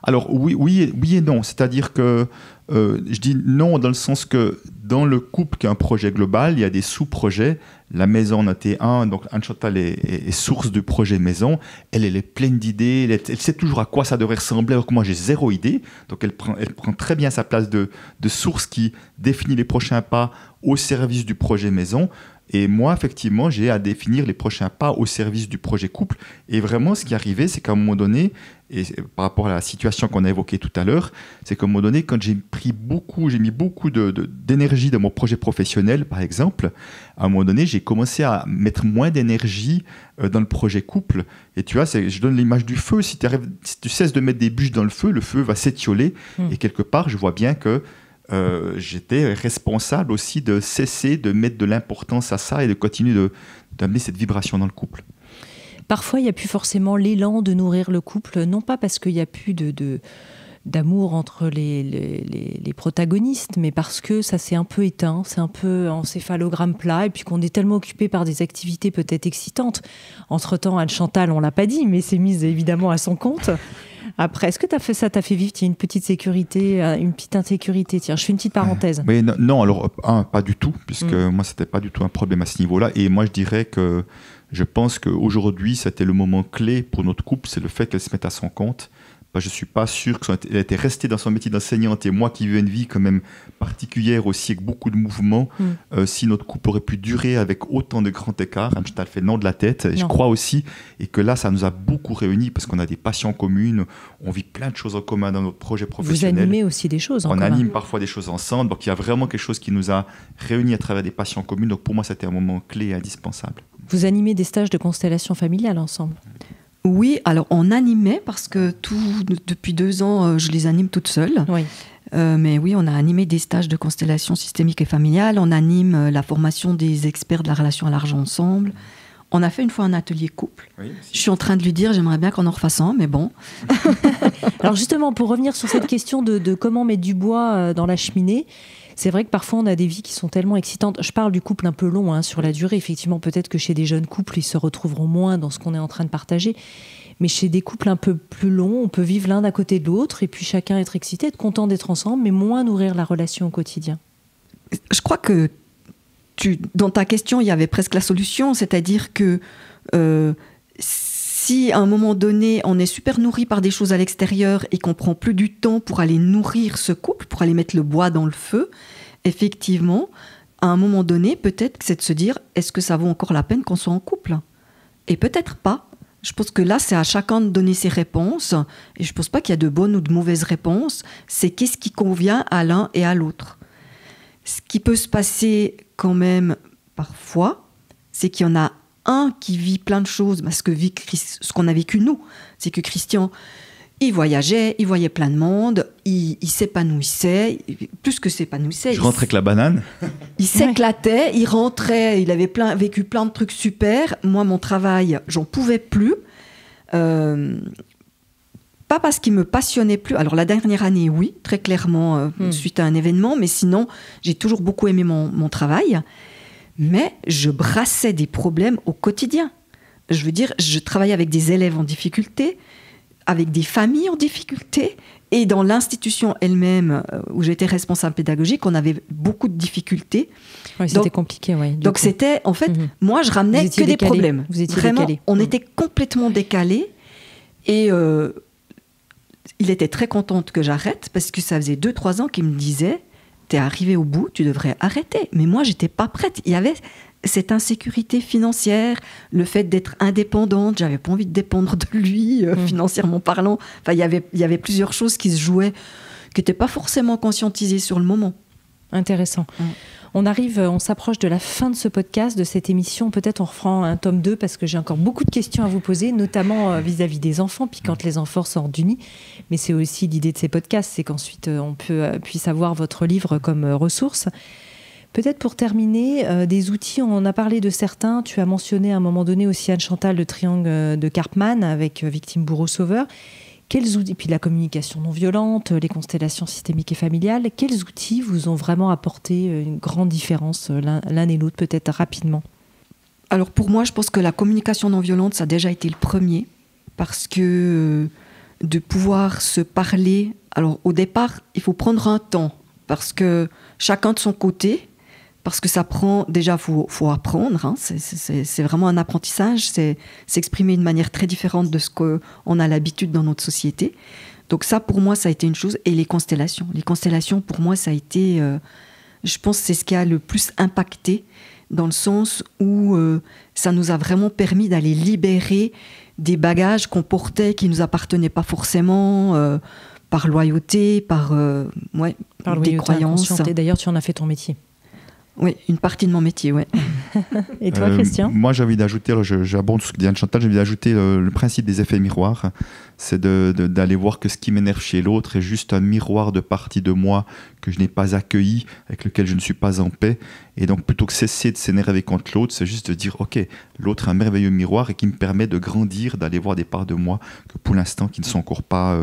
Alors oui et non, c'est-à-dire que je dis non dans le sens que dans le couple qui est un projet global, il y a des sous-projets. La maison en était un, donc Anne Chantal est source du projet maison. Elle est pleine d'idées, elle sait toujours à quoi ça devrait ressembler, alors que moi j'ai zéro idée. Donc elle prend très bien sa place de source qui définit les prochains pas au service du projet maison. Et moi, effectivement, j'ai à définir les prochains pas au service du projet couple. Et vraiment, ce qui arrivait, c'est qu'à un moment donné, et par rapport à la situation qu'on a évoquée tout à l'heure, c'est qu'à un moment donné, quand j'ai mis beaucoup d'énergie dans mon projet professionnel, par exemple, à un moment donné, j'ai commencé à mettre moins d'énergie dans le projet couple. Et tu vois, je donne l'image du feu. Si tu cesses de mettre des bûches dans le feu va s'étioler. Et quelque part, je vois bien que j'étais responsable aussi de cesser de mettre de l'importance à ça et de continuer d'amener cette vibration dans le couple. Parfois, il n'y a plus forcément l'élan de nourrir le couple, non pas parce qu'il n'y a plus d'amour entre les protagonistes, mais parce que ça s'est un peu éteint, c'est un peu encéphalogramme plat, et puis qu'on est tellement occupé par des activités peut-être excitantes. Entre-temps, Anne-Chantal, on ne l'a pas dit, mais s'est mise évidemment à son compte. Après, est-ce que t'as fait vivre une petite sécurité, une petite insécurité? Tiens, je fais une petite parenthèse. Mais non, alors, pas du tout, puisque moi, c'était pas du tout un problème à ce niveau-là. Et moi, je dirais que je pense qu'aujourd'hui, c'était le moment clé pour notre couple, c'est le fait qu'elle se mette à son compte. Je ne suis pas sûr qu'elle était restée dans son métier d'enseignante, et moi qui vis une vie quand même particulière aussi, avec beaucoup de mouvements, si notre couple aurait pu durer avec autant de grands écarts, je t'ai fait le nom de la tête, je crois aussi, et que là, ça nous a beaucoup réunis, parce qu'on a des passions communes, on vit plein de choses en commun dans notre projet professionnel. Vous animez aussi des choses en commun. On anime parfois des choses ensemble, donc il y a vraiment quelque chose qui nous a réunis à travers des passions communes, donc pour moi, c'était un moment clé et indispensable. Vous animez des stages de constellation familiale ensemble? Oui, alors on animait parce que depuis 2 ans, je les anime toute seule. Oui. Mais oui, on a animé des stages de constellation systémique et familiale. On anime la formation des experts de la relation à l'argent ensemble. On a fait une fois un atelier couple. Oui, je suis en train de lui dire, j'aimerais bien qu'on en refasse un, mais bon. Alors justement, pour revenir sur cette question de comment mettre du bois dans la cheminée, c'est vrai que parfois on a des vies qui sont tellement excitantes. Je parle du couple un peu long sur la durée. Effectivement, peut-être que chez des jeunes couples, ils se retrouveront moins dans ce qu'on est en train de partager. Mais chez des couples un peu plus longs, on peut vivre l'un à côté de l'autre et puis chacun être excité, être content d'être ensemble, mais moins nourrir la relation au quotidien. Je crois que dans ta question, il y avait presque la solution. C'est-à-dire que si à un moment donné, on est super nourri par des choses à l'extérieur et qu'on prend plus du temps pour aller nourrir ce couple, pour aller mettre le bois dans le feu, effectivement, à un moment donné, peut-être que c'est de se dire, est-ce que ça vaut encore la peine qu'on soit en couple? Et peut-être pas. Je pense que là, c'est à chacun de donner ses réponses. Et je ne pense pas qu'il y a de bonnes ou de mauvaises réponses. C'est qu'est-ce qui convient à l'un et à l'autre. Ce qui peut se passer quand même parfois, c'est qu'il y en a un qui vit plein de choses, parce que ce qu'on a vécu nous, c'est que Christian, il voyageait, il voyait plein de monde, il s'épanouissait, plus que s'épanouissait. Je rentrais avec la banane. Il s'éclatait, il rentrait, il avait vécu plein de trucs super. Moi, mon travail, j'en pouvais plus. Pas parce qu'il me passionnait plus. Alors la dernière année, oui, très clairement, suite à un événement, mais sinon, j'ai toujours beaucoup aimé mon travail. Mais je brassais des problèmes au quotidien. Je veux dire, je travaillais avec des élèves en difficulté, avec des familles en difficulté, et dans l'institution elle-même, où j'étais responsable pédagogique, on avait beaucoup de difficultés. Oui, c'était compliqué, oui. Donc c'était, en fait, moi je ramenais que des problèmes. Vous étiez vraiment, décalé. On était complètement décalés, et il était très content que j'arrête, parce que ça faisait 2-3 ans qu'il me disait, t'es arrivé au bout, tu devrais arrêter. Mais moi, j'étais pas prête. Il y avait cette insécurité financière, le fait d'être indépendante. J'avais pas envie de dépendre de lui, financièrement parlant. Enfin, il y avait plusieurs choses qui se jouaient, qui n'étaient pas forcément conscientisées sur le moment. Intéressant. On s'approche de la fin de ce podcast, de cette émission. Peut-être on refera un tome 2 parce que j'ai encore beaucoup de questions à vous poser, notamment vis-à-vis des enfants, puis quand les enfants sortent du nid. Mais c'est aussi l'idée de ces podcasts, c'est qu'ensuite on puisse avoir votre livre comme ressource. Peut-être pour terminer, des outils, on en a parlé de certains. Tu as mentionné à un moment donné aussi, Anne-Chantal, le triangle de Karpman avec victime, bourreau, sauveur. Quels outils, puis la communication non violente, les constellations systémiques et familiales, quels outils vous ont vraiment apporté une grande différence l'un et l'autre, peut-être rapidement? Alors pour moi, je pense que la communication non violente, ça a déjà été le premier, parce que de pouvoir se parler, alors au départ, il faut prendre un temps, parce que chacun de son côté, parce que ça prend, déjà, faut apprendre, hein, c'est vraiment un apprentissage, c'est s'exprimer d'une manière très différente de ce qu'on a l'habitude dans notre société. Donc ça, pour moi, ça a été une chose. Et les constellations, pour moi, ça a été, je pense, c'est ce qui a le plus impacté, dans le sens où ça nous a vraiment permis d'aller libérer des bagages qu'on portait qui ne nous appartenaient pas forcément, par loyauté, par des croyances. Et d'ailleurs, tu en as fait ton métier. Oui, une partie de mon métier, oui. Et toi, Christian ? Moi, j'ai envie d'ajouter, j'abonde sur ce que dit Anne-Chantal, j'ai envie d'ajouter le principe des effets miroirs. C'est d'aller voir que ce qui m'énerve chez l'autre est juste un miroir de partie de moi que je n'ai pas accueilli, avec lequel je ne suis pas en paix. Et donc, plutôt que cesser de s'énerver contre l'autre, c'est juste de dire, OK, l'autre est un merveilleux miroir et qui me permet de grandir, d'aller voir des parts de moi que pour l'instant, qui ne sont encore pas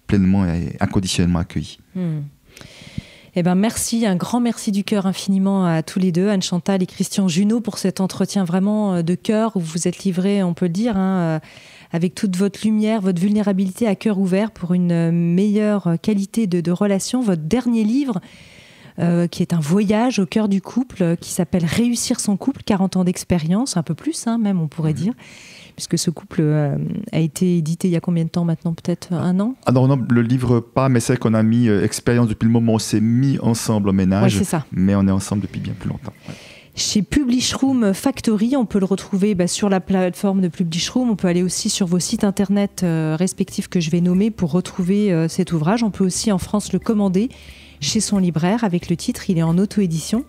pleinement et inconditionnellement accueillies. Eh ben merci, un grand merci du cœur infiniment à tous les deux, Anne-Chantal et Christian Junod, pour cet entretien vraiment de cœur où vous vous êtes livrés, on peut le dire, avec toute votre lumière, votre vulnérabilité à cœur ouvert pour une meilleure qualité de relation. Votre dernier livre, qui est un voyage au cœur du couple, qui s'appelle « Réussir son couple », 40 ans d'expérience, un peu plus même on pourrait dire, puisque ce couple a été édité il y a combien de temps maintenant ? Peut-être 1 an ? Ah non, le livre pas, mais c'est qu'on a mis expérience depuis le moment où on s'est mis ensemble au ménage, c'est ça. Mais on est ensemble depuis bien plus longtemps. Ouais. Chez Publishroom Factory, on peut le retrouver sur la plateforme de Publishroom. On peut aller aussi sur vos sites internet respectifs que je vais nommer pour retrouver cet ouvrage. On peut aussi en France le commander chez son libraire avec le titre, il est en auto-édition.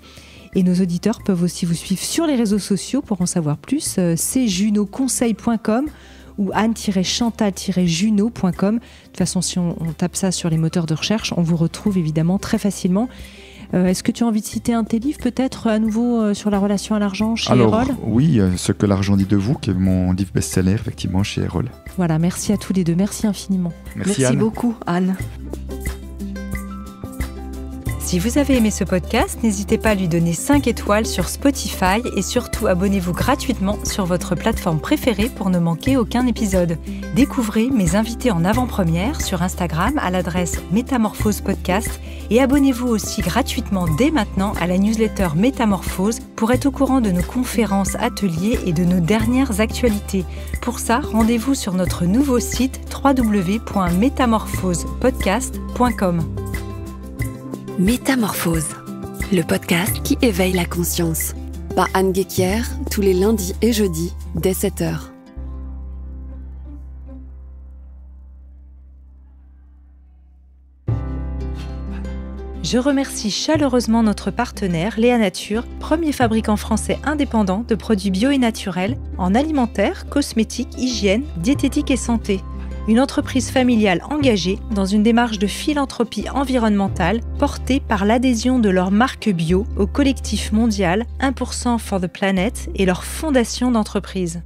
Et nos auditeurs peuvent aussi vous suivre sur les réseaux sociaux pour en savoir plus. C'est junoconseil.com ou anne-chantal-junod.com. De toute façon, si on tape ça sur les moteurs de recherche, on vous retrouve évidemment très facilement. Est-ce que tu as envie de citer un de tes livres, peut-être, à nouveau, sur la relation à l'argent chez Erol ? Oui, Ce que l'argent dit de vous, qui est mon livre best-seller, effectivement, chez Erol. Voilà, merci à tous les deux. Merci infiniment. Merci beaucoup, Anne. Si vous avez aimé ce podcast, n'hésitez pas à lui donner 5 étoiles sur Spotify et surtout abonnez-vous gratuitement sur votre plateforme préférée pour ne manquer aucun épisode. Découvrez mes invités en avant-première sur Instagram à l'adresse Métamorphose Podcast et abonnez-vous aussi gratuitement dès maintenant à la newsletter Métamorphose pour être au courant de nos conférences, ateliers et de nos dernières actualités. Pour ça, rendez-vous sur notre nouveau site www.métamorphosepodcast.com. Métamorphose, le podcast qui éveille la conscience. Par Anne Guéquière, tous les lundis et jeudis, dès 7h. Je remercie chaleureusement notre partenaire Léa Nature, premier fabricant français indépendant de produits bio et naturels en alimentaire, cosmétiques, hygiène, diététique et santé. Une entreprise familiale engagée dans une démarche de philanthropie environnementale portée par l'adhésion de leur marque bio au collectif mondial 1% for the Planet et leur fondation d'entreprise.